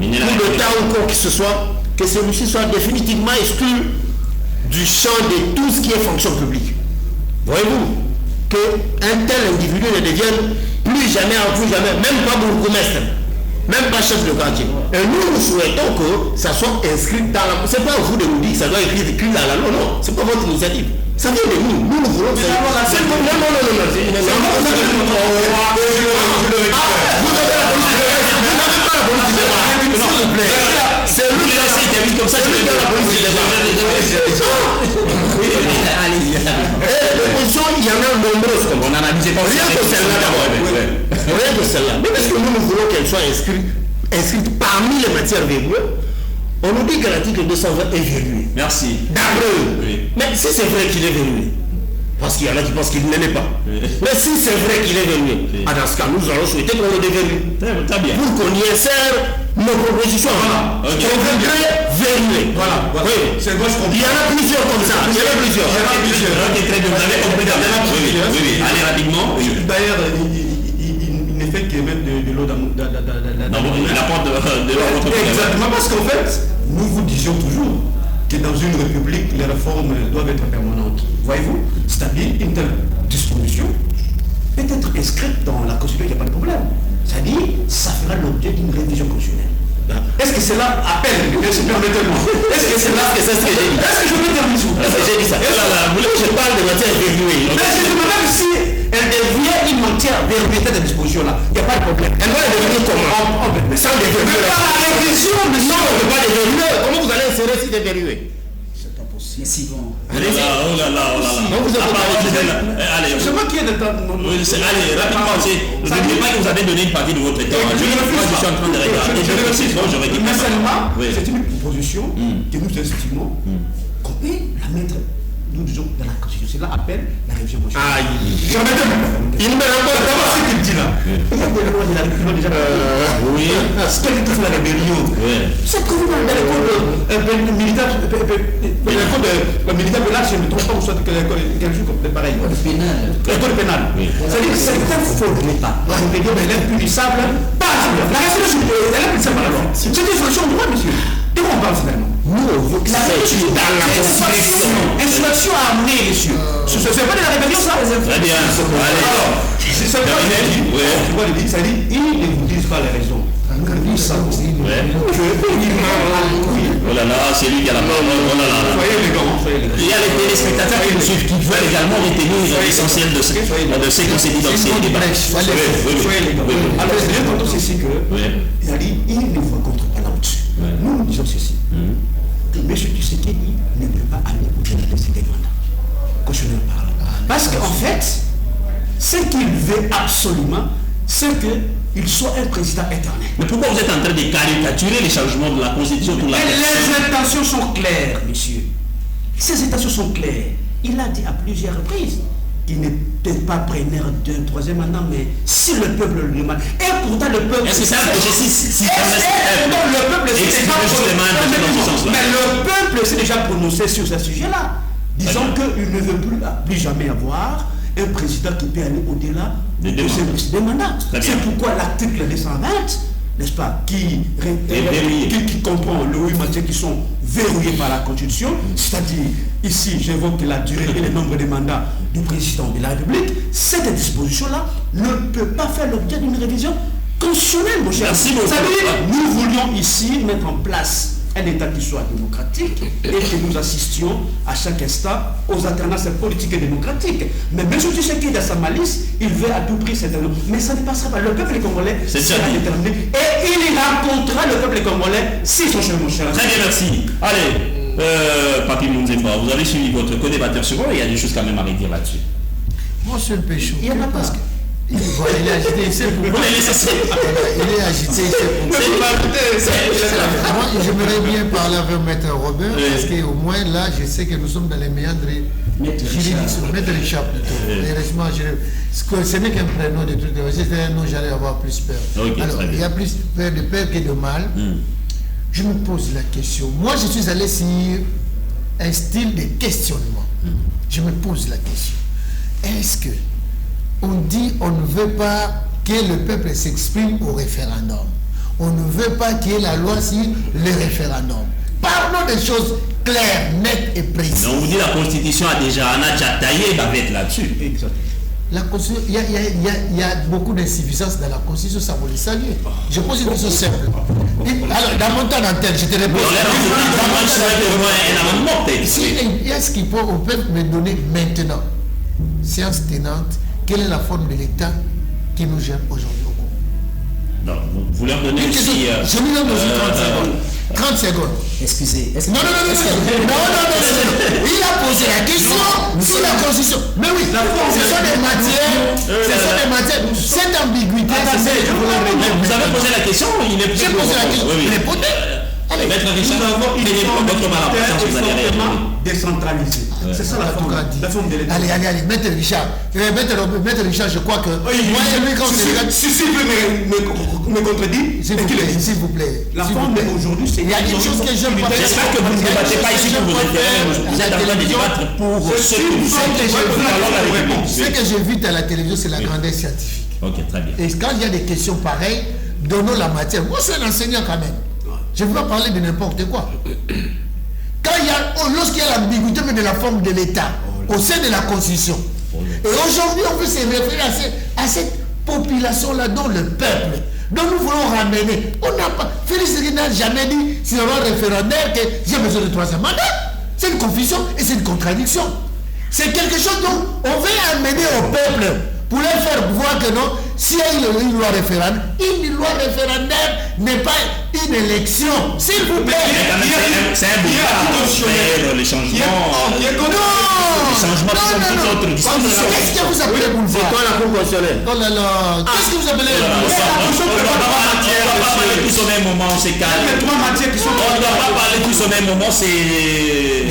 d'État ou quoi que ce soit, que celui-ci soit définitivement exclu du champ de tout ce qui est fonction publique. Voyez-vous qu'un tel individu ne devienne plus jamais, même pas bourgmestre, même pas chef de quartier. Et nous souhaitons que ça soit inscrit dans la... C'est pas vous de nous dire que ça doit être écrit dans la loi, non. C'est pas votre initiative. Ça vient de nous. Nous voulons faire... Non. Vous avez la police du débat. S'il vous plaît. C'est lui qui a dit comme ça. C'est lui qui a la police du débat. Les positions, il y en a nombreuses. On en a dit rien que celle-là d'abord. Rien que celle-là. Mais parce que nous voulons qu'elle soit inscrite parmi les matières verrouillées. On nous dit que l'article 220 est verrouillé. Merci. D'après. Mais si c'est vrai qu'il est verrouillé, parce qu'il y en a qui pensent qu'il ne l'est pas. Mais si c'est vrai qu'il est verrouillé, dans ce cas, nous allons souhaiter qu'on le déverrouille. Très bien. Pour qu'on y insère nos propositions. Voilà. On voudrait verrouiller. Voilà. Oui. Il y en a plusieurs comme ça. Il y en a plusieurs. Ok, très bien. Vous avez compris. Oui. Allez rapidement. D'ailleurs, il n'est fait qu'émettre de l'eau dans la porte de l'eau. Exactement, parce qu'en fait, nous vous disions toujours que dans une république, les réformes doivent être permanentes. Voyez-vous, c'est-à-dire une telle disposition peut être inscrite dans la Constitution, il n'y a pas de problème. C'est-à-dire, ça fera l'objet d'une révision constitutionnelle. Est-ce que cela appelle, permettez-moi, est-ce que c'est là que c'est ce que j'ai dit? Est-ce que je peux terminer sur Est-ce que j'ai dit ça? Vous voulez que je parle de matière verrouillée? Mais je me demande si elle devient une matière verrouillée de disposition-là. Il n'y a pas de problème. Elle doit devenir comment? Mais sans déverrouiller. Mais par la révision, mais non, on ne peut pas déverrouiller. Comment vous allez insérer si déverrouillé? C'est pas possible. Mais si bon. Oh là là. Allez, c'est moi qui ai de temps. Allez, rapidement, n'oubliez pas que vous avez donné une partie de votre temps. Je suis en train de regarder. Mais seulement, c'est une proposition que nous estimons qu'on peut la mettre, nous disons, dans la Constitution. Cela appelle la révision constitutionnelle. Il me rappelle d'abord ce qu'il dit là. Oui. Ce qu'elle dit la rébellion. C'est prévu dans le code militaire. Le militaire pénal, je ne me trompe pas, ou soit quelque chose comme pareil. Le code pénal. C'est-à-dire que certaines fautes de l'État, la rébellion, elle est punissable par la résolution, elle est punissable par la loi. C'est une infraction de droit, monsieur. De quoi on parle finalement? La rébellion dans la Constitution. Insurrection à amener, monsieur. Ce n'est pas de la rébellion, ça? Très bien. Alors, c'est ça que ça dit, ils ne vous disent pas les raisons. Oh là là, c'est lui qui a la parole. Oh là là. Il y a les téléspectateurs qui nous suivent, qui veulent également retenir l'essentiel de ce qu'on s'est dit dans ces débats. Alors, c'est bien ceci que il a dit, il ne vous rencontre pas là-dessus. Nous, nous disons ceci. Que M. Tshisekedi ne peut pas aller au-delà de ses mandats. Constitutionnellement parlant. Parce qu'en fait, ce qu'il veut absolument, c'est qu'il soit un président éternel. Mais pourquoi vous êtes en train de caricaturer les changements de la Constitution pour la Les intentions sont claires, monsieur. Ces intentions sont claires. Il a dit à plusieurs reprises qu'il n'était pas preneur d'un troisième mandat, mais si le peuple le demande. Et pourtant le peuple... Est-ce que c'est un projet si non, le peuple s'est déjà prononcé. Mais le peuple s'est déjà prononcé sur ce sujet-là, disant qu'il ne veut plus jamais avoir un président qui peut aller au-delà de ses mandats. C'est pourquoi l'article 220, n'est-ce pas, qui comprend les 8 matières qui sont verrouillées par la Constitution, c'est-à-dire, ici, j'évoque la durée et le nombre de mandats du président de la République, cette disposition-là ne peut pas faire l'objet d'une révision constitutionnelle, mon cher. Merci beaucoup. Nous voulions ici mettre en place un État qui soit démocratique et que nous assistions à chaque instant aux alternances politiques et démocratiques. Mais M. Tshisekedi, dans sa malice, il veut à tout prix cette annonce. Mais ça ne passera pas. Le peuple congolais sera déterminé et il rencontrera le peuple congolais si son chemin, mon cher. Très bien, merci. Allez, Papi Mounzefa, vous avez suivi votre co-débatteur sur il y a des choses quand même à redire là-dessus. Moi, je suis un peu choqué. Il y en a parce que il est agité, il sait pourquoi. Il est agité, il sait pourquoi. Moi, j'aimerais bien parler avec Maître Robert, parce qu'au moins là, je sais que nous sommes dans les méandres juridiques. Maître Richard plutôt. Heureusement, ce n'est qu'un prénom de trucs. Si c'était un nom, j'allais avoir plus peur. Alors, il y a plus peur de peur que de mal. Je me pose la question. Moi, je suis allé sur un style de questionnement. Je me pose la question. Est-ce que on dit on ne veut pas que le peuple s'exprime au référendum. On ne veut pas qu'il y ait la loi sur le référendum. Parlons des choses claires, nettes et précises. Donc on vous dit la Constitution a déjà taillé bavette là-dessus. Exactement. La Constitution, il y a beaucoup d'insuffisances dans la Constitution, ça vous le saluer. Je pose une question simple. Alors, dans mon temps d'antenne, je te réponds. Est-ce qu'ils peuvent me donner maintenant, séance tenante, quelle est la forme de l'État qui nous gère aujourd'hui au Congo? Non, vous leur donnez aussi... Je lui donne aussi 30 secondes. 30 secondes. Excusez. Non. Il a posé la question sur la Constitution. Mais oui, ce sont des matières. Cette ambiguïté, vous avez posé la question, il est... J'ai posé la question, il répondez. Allez, Maître Richard, votre malapropagance, vous allez répondre. Décentralisé. C'est ça la forme de l'État. Allez, Maître Richard. Maître Richard, je crois que... Si vous me contredire, s'il vous plaît. La forme aujourd'hui, c'est... Il y a une chose que j'aime pas. J'espère que vous ne débattez pas ici pour vous référer. Vous êtes en train de débattre pour ce que j'évite à la télévision, c'est la grandeur scientifique. Ok, très bien. Et quand il y a des questions pareilles, donnons la matière. Moi, je suis un enseignant quand même. Je ne veux pas parler de n'importe quoi. Lorsqu'il y a l'ambiguïté de la forme de l'État au sein de la Constitution, et aujourd'hui on veut se référer à cette population-là, dont le peuple, dont nous voulons ramener. On n'a pas. Félix Tshisekedi n'a jamais dit sur un référendaire que j'ai besoin de 3e mandat. C'est une confusion et c'est une contradiction. C'est quelque chose dont on veut amener au peuple pour leur faire voir que non, s'il y a une loi référendaire, n'est pas une élection. S'il vous plaît. C'est un boulevard. Les changements. Non. Les changements sont tout autres. Qu'est-ce que vous appelez boulevard? C'est quoi la Cour constitutionnelle? Oh là là. Qu'est-ce que vous appelez boulevard? On ne doit pas parler tous au même moment, c'est calme. On ne doit pas parler tous au même moment, c'est...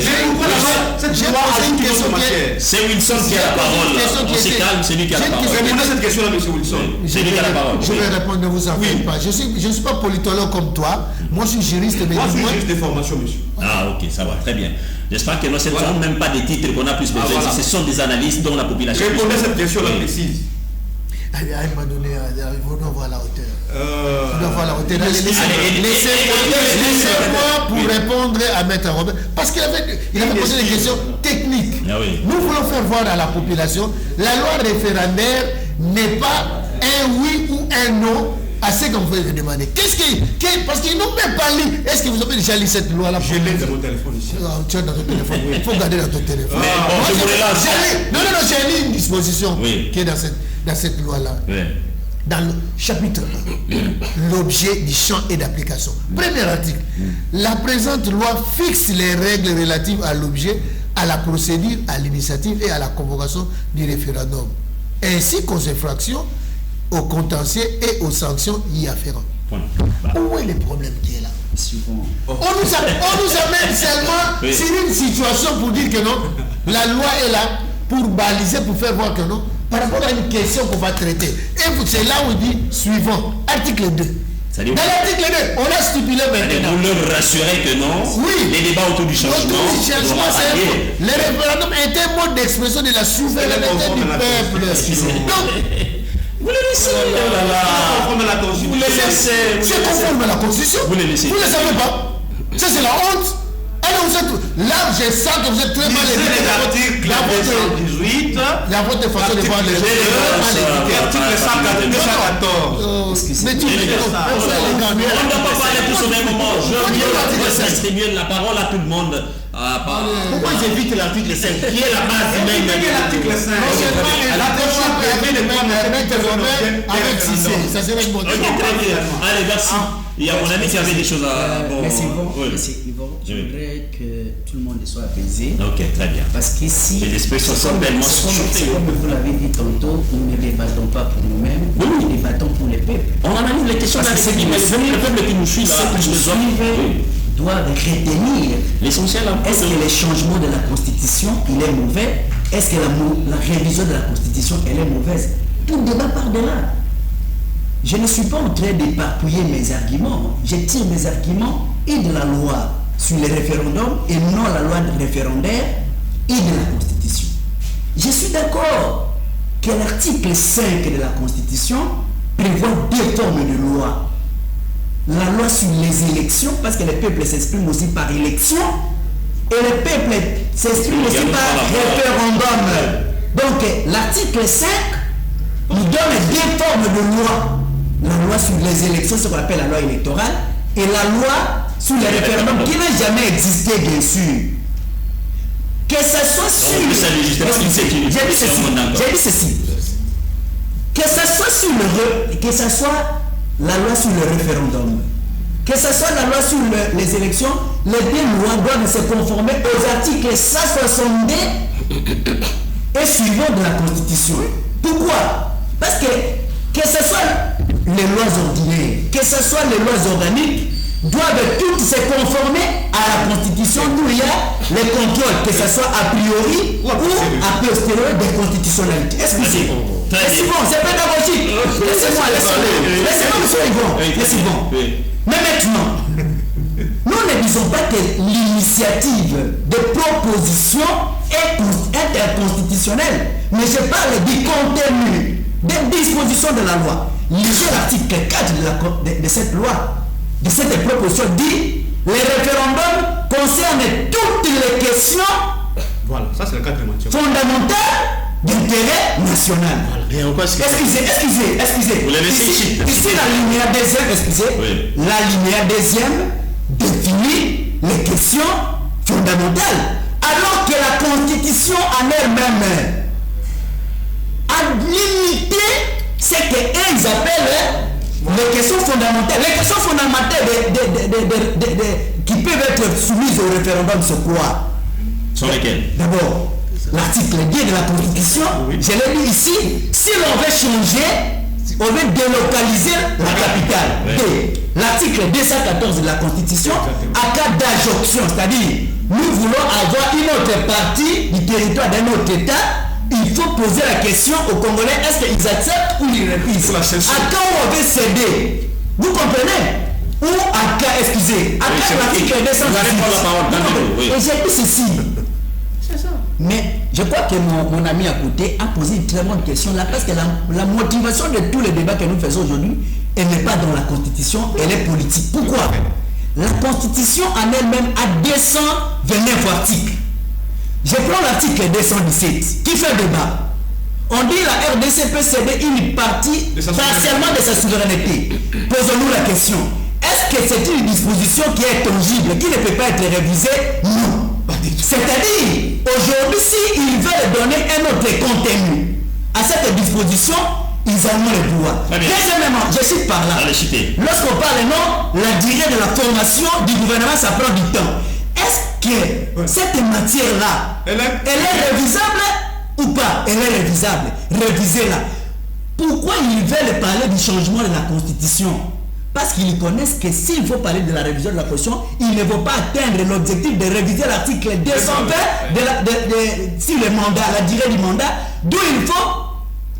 C'est Wilson qui a la parole. On se calme, c'est lui qui a la parole. Répondez à cette question-là, M. Wilson. C'est lui qui a la parole. Je vais répondre, ne vous en faites pas. Je ne suis pas politologue comme toi. Moi, je suis juriste. Moi, je suis juriste de formation, monsieur. Ah, ok, ça va, très bien. J'espère que ce ne sont même pas des titres qu'on a plus besoin. Ce sont des analystes dont la population... Répondez à cette question-là précise. Allez, à un moment donné, vous devez voir la hauteur. Vous devez voir la hauteur. Laissez-moi pour répondre à Maître Robert. Parce qu'il avait posé des questions techniques. Nous voulons faire voir à la population, la loi référendaire n'est pas un oui ou un non à ce qu'on veut demander. Parce qu'ils n'ont même pas lu. Est-ce que vous avez déjà lu cette loi-là? Je l'ai dans mon téléphone ici. Tu as dans ton téléphone. Il faut garder dans ton téléphone. Non, j'ai lu une disposition qui est dans cette loi-là. Dans le chapitre 1, l'objet du champ et d'application. Premier article. La présente loi fixe les règles relatives à l'objet, à la procédure, à l'initiative et à la convocation du référendum, ainsi qu'aux infractions, aux contentieux et aux sanctions y afférentes. Où est le problème qui est là? On nous amène seulement sur une situation pour dire que non, la loi est là pour baliser, pour faire voir que non, par rapport à une question qu'on va traiter. Et c'est là où il dit suivant, article 2. Dans l'article 2, on a stipulé maintenant. Vous leur rassurez que non, les débats autour du changement, le référendum est un mode d'expression de la souveraineté du peuple. Donc, vous le laissez. Vous le laissez. C'est conforme à la Constitution. Vous ne le savez pas. Ça, c'est la honte. Alors vous êtes là, je sens que vous êtes très mal éduqué. La votre façon de voir les choses. L'article 114. Mais tu on ne doit pas parler tous au même moment. Je distribue la parole à tout le monde. Pourquoi j'évite l'article 5 qui est la base même de l'article 5? Avec Cissé, ça serait bon. Allez, merci. Il y a mon ami qui avait des choses à... Merci Yvon. Je voudrais que tout le monde soit apaisé. Ok, très bien. Parce qu'ici, les espèces sont tellement surmontées. Comme vous l'avez dit tantôt, nous ne débattons pas pour nous-mêmes, nous débattons pour les peuples. On analyse les questions d'un le peuple qui nous suit là. Doivent retenir l'essentiel. Est-ce que les changements de la Constitution, il est mauvais? Est-ce que la révision de la Constitution, elle est mauvaise? Tout débat part de là. Je ne suis pas en train d'éparpiller mes arguments. Je tire mes arguments et de la loi sur les référendums et non la loi de référendaire et de la Constitution. Je suis d'accord que l'article 5 de la Constitution prévoit deux formes de loi. La loi sur les élections, parce que le peuple s'exprime aussi par élection, et le peuple s'exprime aussi par référendum. Donc l'article 5 nous donne deux formes de loi. La loi sur les élections, ce qu'on appelle la loi électorale, et la loi sur les référendums qui n'a jamais existé, bien sûr. Que ce soit sur... J'ai dit ceci. Que ce soit sur que ce soit la loi sur le référendum, que ce soit la loi sur les élections, les deux lois doivent se conformer aux articles 162 et suivants de la Constitution. Pourquoi? Parce que ce soit les lois ordinaires, que ce soit les lois organiques, doivent toutes se conformer à la Constitution, d'où il y a les contrôles, que ce soit a priori ou a posteriori des constitutionnalités. Est-ce que c'est bon? C'est bon, c'est pédagogique. Laissez-moi, monsieur Yvon. Laissez-moi. Mais maintenant, nous ne disons pas que l'initiative de proposition est interconstitutionnelle, mais je parle du contenu, des dispositions de la loi. Lisez l'article 4 de cette loi, de cette proposition dit les référendums concernent toutes les questions fondamentales d'intérêt national. Voilà. Excusez. Vous l'avez ici, l'alinéa deuxième, l'alinéa deuxième définit les questions fondamentales, alors que la Constitution en elle-même a limité ce qu'ils appellent les questions fondamentales. Les questions fondamentales qui peuvent être soumises au référendum, c'est quoi? Sont lesquelles? D'abord, l'article 10 de la Constitution, je l'ai dit ici, si l'on veut changer, on veut délocaliser la capitale. L'article 214 de la Constitution, à cas d'adjonction, c'est-à-dire, nous voulons avoir une autre partie du territoire d'un autre État, il faut poser la question aux Congolais, est-ce qu'ils acceptent ou ils refusent? À quand on veut céder? Vous comprenez? Ou à cas, excusez, à cas l'article 214. Et j'ai dit ceci. Mais je crois que mon ami à côté a posé une très bonne question là, parce que la motivation de tous les débats que nous faisons aujourd'hui, elle n'est pas dans la Constitution, elle est politique. Pourquoi? La Constitution en elle-même a 229 articles. Je prends l'article 217 qui fait débat. On dit la RDC peut céder une partie partiellement de sa souveraineté. Posons-nous la question. Est-ce que c'est une disposition qui est tangible, qui ne peut pas être révisée? Non. C'est-à-dire, aujourd'hui, s'ils veulent donner un autre contenu à cette disposition, ils en ont le pouvoir. Deuxièmement, je cite par là. Lorsqu'on parle non, la durée de la formation du gouvernement, ça prend du temps. Est-ce que cette matière-là, elle est révisable ou pas? Elle est révisable. Révisez-la. Pourquoi ils veulent parler du changement de la Constitution? Parce qu'ils connaissent que s'il faut parler de la révision de la Constitution, ils ne vont pas atteindre l'objectif de réviser l'article 220 sur le mandat, la durée du mandat, d'où il faut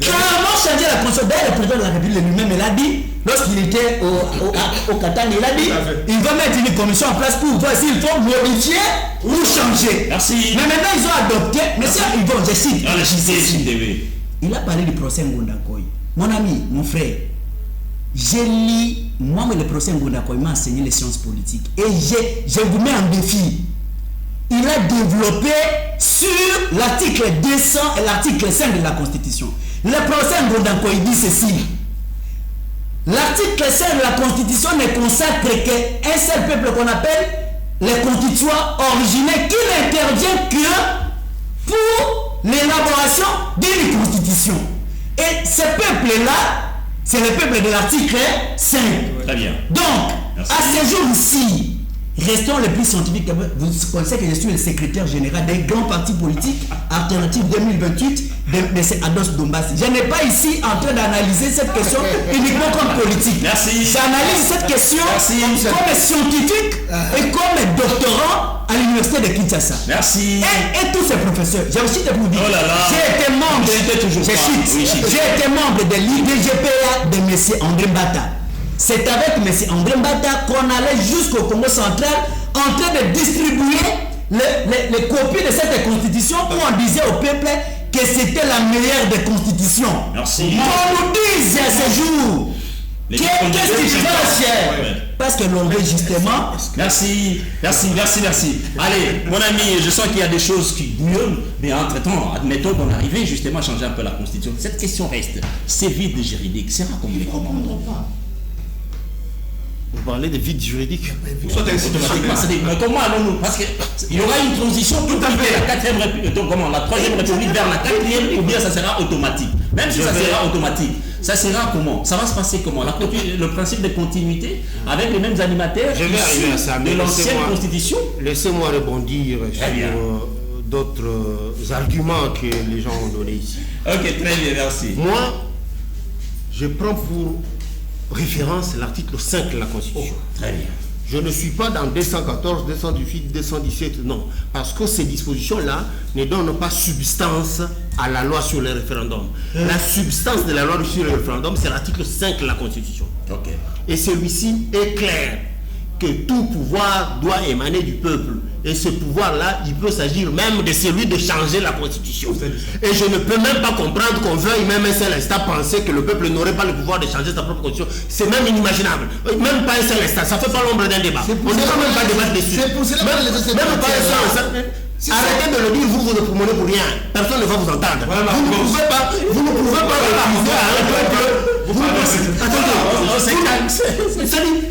clairement changer la Constitution. D'ailleurs, le président de la République lui-même, il a dit, lorsqu'il était au Katanga, il a dit, il va mettre une commission en place pour voir s'il faut modifier ou changer. Merci. Mais maintenant, ils ont adopté, monsieur Yvon, je cite, il a parlé du procès Ngondakoy. Mon ami, mon frère, j'ai lu, moi, le procès Ngondakoy m'a enseigné les sciences politiques. Et je vous mets en défi. Il a développé sur l'article 200 et l'article 5 de la Constitution. Le procès Ngondakoy dit ceci. L'article 5 de la Constitution ne consacre qu'un seul peuple qu'on appelle les constituants originels qui n'intervient que pour l'élaboration d'une constitution. Et ce peuple-là, c'est le peuple de l'article 5. Très bien. Donc, merci. À ce jour-ci, restons les plus scientifiques. Vous connaissez que je suis le secrétaire général d'un grand parti politique, Alternative 2028, de Ados Dombassi. Je n'ai pas ici en train d'analyser cette question uniquement comme politique. Merci. J'analyse cette question comme scientifique et comme doctorant à l'université de Kinshasa. Merci. Et tous ces professeurs. J'ai aussi te vous dire. Oh là là. J'ai été membre. J'ai été membre de l'IDGPA de M. André Mbata. C'est avec M. André Mbata qu'on allait jusqu'au Congo central en train de distribuer les copies de cette constitution où on disait au peuple que c'était la meilleure des constitutions. Merci. On nous dise à ce jour Qu'est-ce qui se passe, cher? Parce que l'on veut justement... Merci. Allez, mon ami, je sens qu'il y a des choses qui bouillonnent, mais entre-temps, admettons qu'on arrivait justement à changer un peu la Constitution. Cette question reste. C'est vide juridique. C'est rare qu'on les commande pas. Vous parlez de vide juridique. Mais comment allons-nous? Parce qu'il y aura une transition tout à fait la 4e République, la 3e République vers la 4e, ou bien ça sera automatique. Même si ça sera automatique, ça sera comment? Ça va se passer comment? Le principe de continuité avec les mêmes animateurs de l'ancienne Constitution. Laissez-moi rebondir sur d'autres arguments que les gens ont donnés ici. Ok, très bien, merci. Moi, je prends pour référence l'article 5 de la Constitution. Très bien. Je ne suis pas dans 214, 218, 217, non. Parce que ces dispositions-là ne donnent pas substance à la loi sur le référendum. La substance de la loi sur le référendum, c'est l'article 5 de la Constitution. Okay. Et celui-ci est clair que tout pouvoir doit émaner du peuple. Et ce pouvoir-là, il peut s'agir même de celui de changer la Constitution. Et je ne peux même pas comprendre qu'on veuille même un seul instant penser que le peuple n'aurait pas le pouvoir de changer sa propre Constitution. C'est même inimaginable. Même pas un seul instant. Ça ne fait pas l'ombre d'un débat. On ne va même pas débattre dessus. Même pas un seul instant. Arrêtez de le dire, vous ne promenez pour rien. Personne ne va vous entendre. Vous ne pouvez pas refuser à un peuple. Attendez,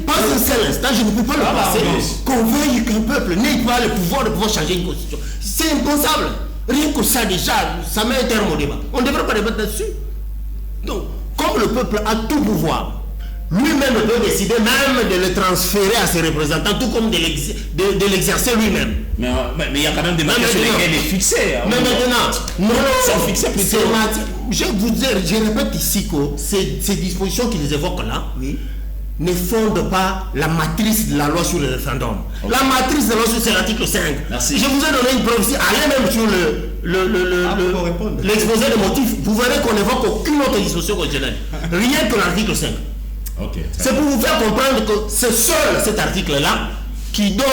pas un seul instant, je ne peux pas le passer. Qu'on veuille qu'un peuple n'ait pas le pouvoir de pouvoir changer une constitution. C'est impensable. Rien que ça déjà, ça met un terme au débat. On ne devrait pas débattre là-dessus. Donc, comme le peuple a tout pouvoir, lui-même peut décider même de le transférer à ses représentants, tout comme de l'exercer lui-même. Mais il y a quand même des matières sur lesquelles il est fixé. Mais maintenant, non, c'est fixé plutôt. Je vous dis, je répète ici que ces dispositions qu'ils évoquent là, ne fondent pas la matrice de la loi sur le référendum. Okay. La matrice de la loi c'est l'article 5. Merci. Je vous ai donné une preuve ici. Allez même sur l'exposé des motifs. Vous verrez qu'on n'évoque aucune autre disposition constitutionnelle. Rien que l'article 5. Okay, c'est pour vous faire comprendre que c'est seul cet article-là qui donne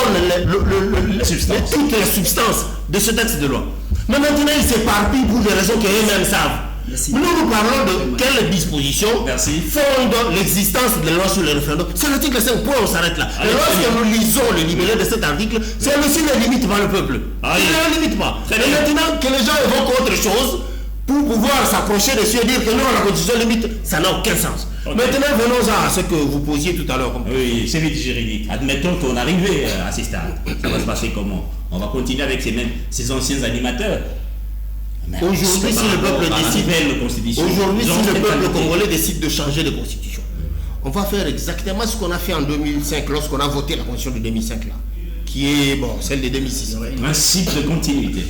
toute la substance de ce texte de loi. Mais maintenant, il s'éparpille pour des raisons qu'eux-mêmes savent. Merci. Nous parlons de quelle disposition fonde l'existence de la loi sur le référendum. C'est l'article 5, point, on s'arrête là. Et lorsque nous lisons le libellé de cet article, celui-ci ne limite pas le peuple. Il ne le limite pas. Et maintenant que les gens évoquent autre chose, pour pouvoir s'approcher dessus et dire que non, la constitution limite, ça n'a aucun sens. Okay. Maintenant, venons-en à ce que vous posiez tout à l'heure. Oui, c'est vite juridique. Admettons qu'on arrivait à ces stades. Ça va se passer comment? On va continuer avec ces anciens animateurs. Aujourd'hui, si le peuple décide, aujourd'hui, si le peuple congolais décide de changer de constitution, on va faire exactement ce qu'on a fait en 2005 lorsqu'on a voté la constitution de 2005 là, qui est celle de 2006. Principe de continuité.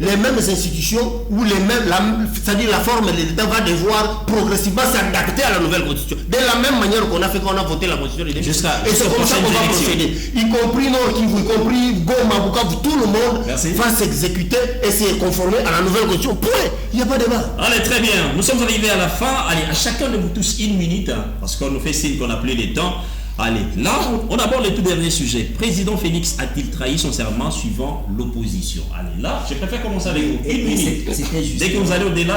Les mêmes institutions ou les mêmes, c'est-à-dire la forme de l'État va devoir progressivement s'adapter à la nouvelle constitution. De la même manière qu'on a fait quand on a voté la constitution de 2006. Et c'est comme ça qu'on va procéder. Y compris Nord Kivu, y compris Goma, Bukavu, tout le monde va s'exécuter et se conformer à la nouvelle constitution. Point. Il n'y a pas de débat. Allez, très bien. Nous sommes arrivés à la fin. Allez, à chacun de vous tous une minute, parce qu'on nous fait signe qu'on n'a plus les temps. Allez, là, on aborde le tout dernier sujet. Président Félix a-t-il trahi son serment suivant l'opposition? Allez, là, je préfère commencer avec vous. Une minute. Dès que vous allez au-delà,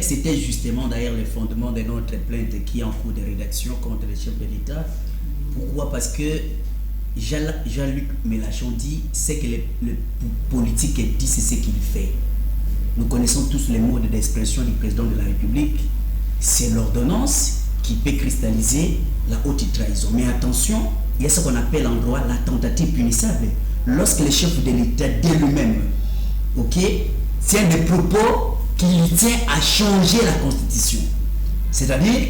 c'était justement d'ailleurs le fondement de notre plainte qui est en cours de rédaction contre le chef de l'État. Pourquoi? Parce que Jean-Luc Mélenchon dit c'est que le politique dit c'est ce qu'il fait. Nous connaissons tous les mots d'expression du président de la République. C'est l'ordonnance qui peut cristalliser la haute trahison. Mais attention, il y a ce qu'on appelle en droit la tentative punissable. Lorsque le chef de l'État de lui-même tient des propos qui lui tient à changer la Constitution. C'est-à-dire,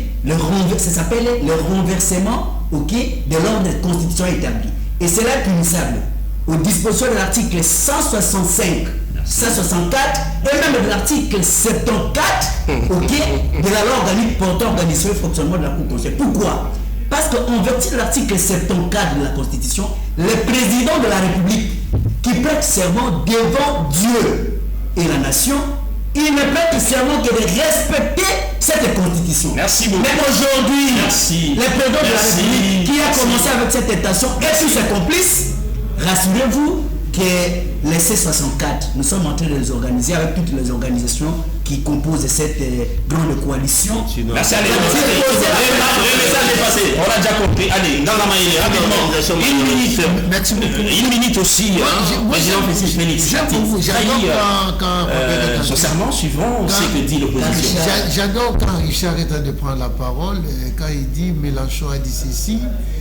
ça s'appelle le renversement de l'ordre constitution établi. Et c'est là punissable. Aux dispositions de l'article 165, 164 et même de l'article 74 de la loi organique portant organisation et fonctionnement de la Cour constitutionnelle. Pourquoi? Parce qu'en vertu de l'article 74 de la Constitution, le président de la République qui prête serment devant Dieu et la nation, il ne prête serment que de respecter cette Constitution. Merci beaucoup. Mais aujourd'hui, le président de la République qui a commencé avec cette intention et tous ses complices, rassurez-vous que les C64, nous sommes en train de les organiser avec toutes les organisations qui composent cette grande coalition. Merci, allez, le message est passé. On l'a déjà compris. Allez, dans la maille, rapidement, une minute aussi, président Festus Félix son serment suivant ce que dit l'opposition. J'adore quand Richard est en train de prendre la parole, quand il dit Mélenchon a dit ceci,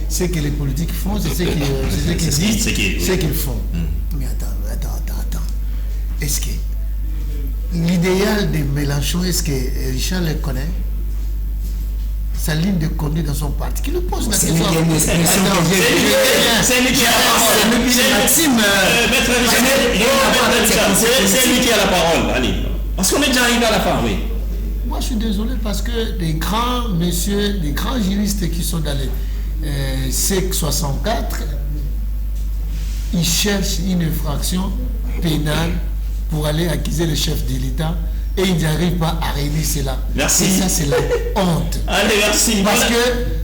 c'est que les politiques font, c'est ce qu'ils disent, c'est qu'ils font. Mais attends. Est-ce que l'idéal de Mélenchon, est-ce que Richard le connaît? Sa ligne de conduite dans son parti, qui le pose la question. C'est lui qui a la parole. C'est lui qui a la parole. Allez. Parce qu'on est déjà arrivé à la fin, oui. Moi, je suis désolé parce que des grands messieurs, des grands juristes qui sont dans les SEC 64, ils cherchent une infraction pénale pour aller accuser le chef de l'État et ils n'arrivent pas à réunir cela. Merci. Et ça, c'est la honte. Allez, merci. Parce que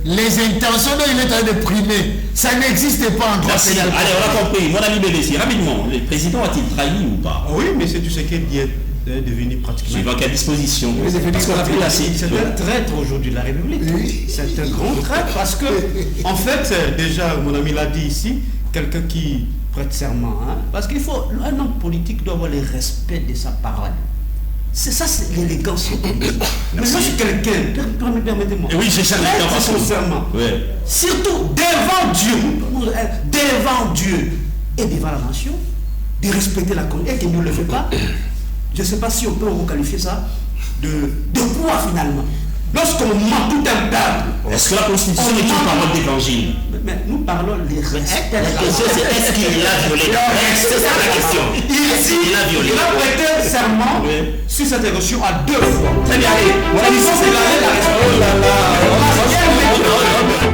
les intentions dont il est en train de primer, ça n'existe pas en droit pénal. Allez, on a compris. Mon ami Bédessi, rapidement, le président a-t-il trahi ou pas? Oui, mais c'est tout ce qui est devenu pratiquement. Suivant quelle disposition? Parce qu'on a pris c'est un traître aujourd'hui de la République. Oui. C'est un grand traître parce que, en fait, déjà, mon ami l'a dit ici, quelqu'un qui prête serment, parce qu'il faut, un homme politique doit avoir le respect de sa parole. C'est ça, c'est l'élégance. Mais moi, je suis quelqu'un, permettez-moi. Oui, j'ai jamais son serment. Oui. Surtout devant Dieu et devant la nation, de respecter la conduite et qu'il ne le fait pas. Je ne sais pas si on peut requalifier ça de quoi finalement. Lorsqu'on ment tout un peuple. Est-ce que la Constitution est une parole d'évangile? Mais nous parlons les respects. La question c'est est-ce qu'il a violé? C'est ça la question. Il a violé. Il a prêté serment sur cette émotion à 2 fois. Très bien, allez. On a dit ça, c'est la réponse. Oh là là.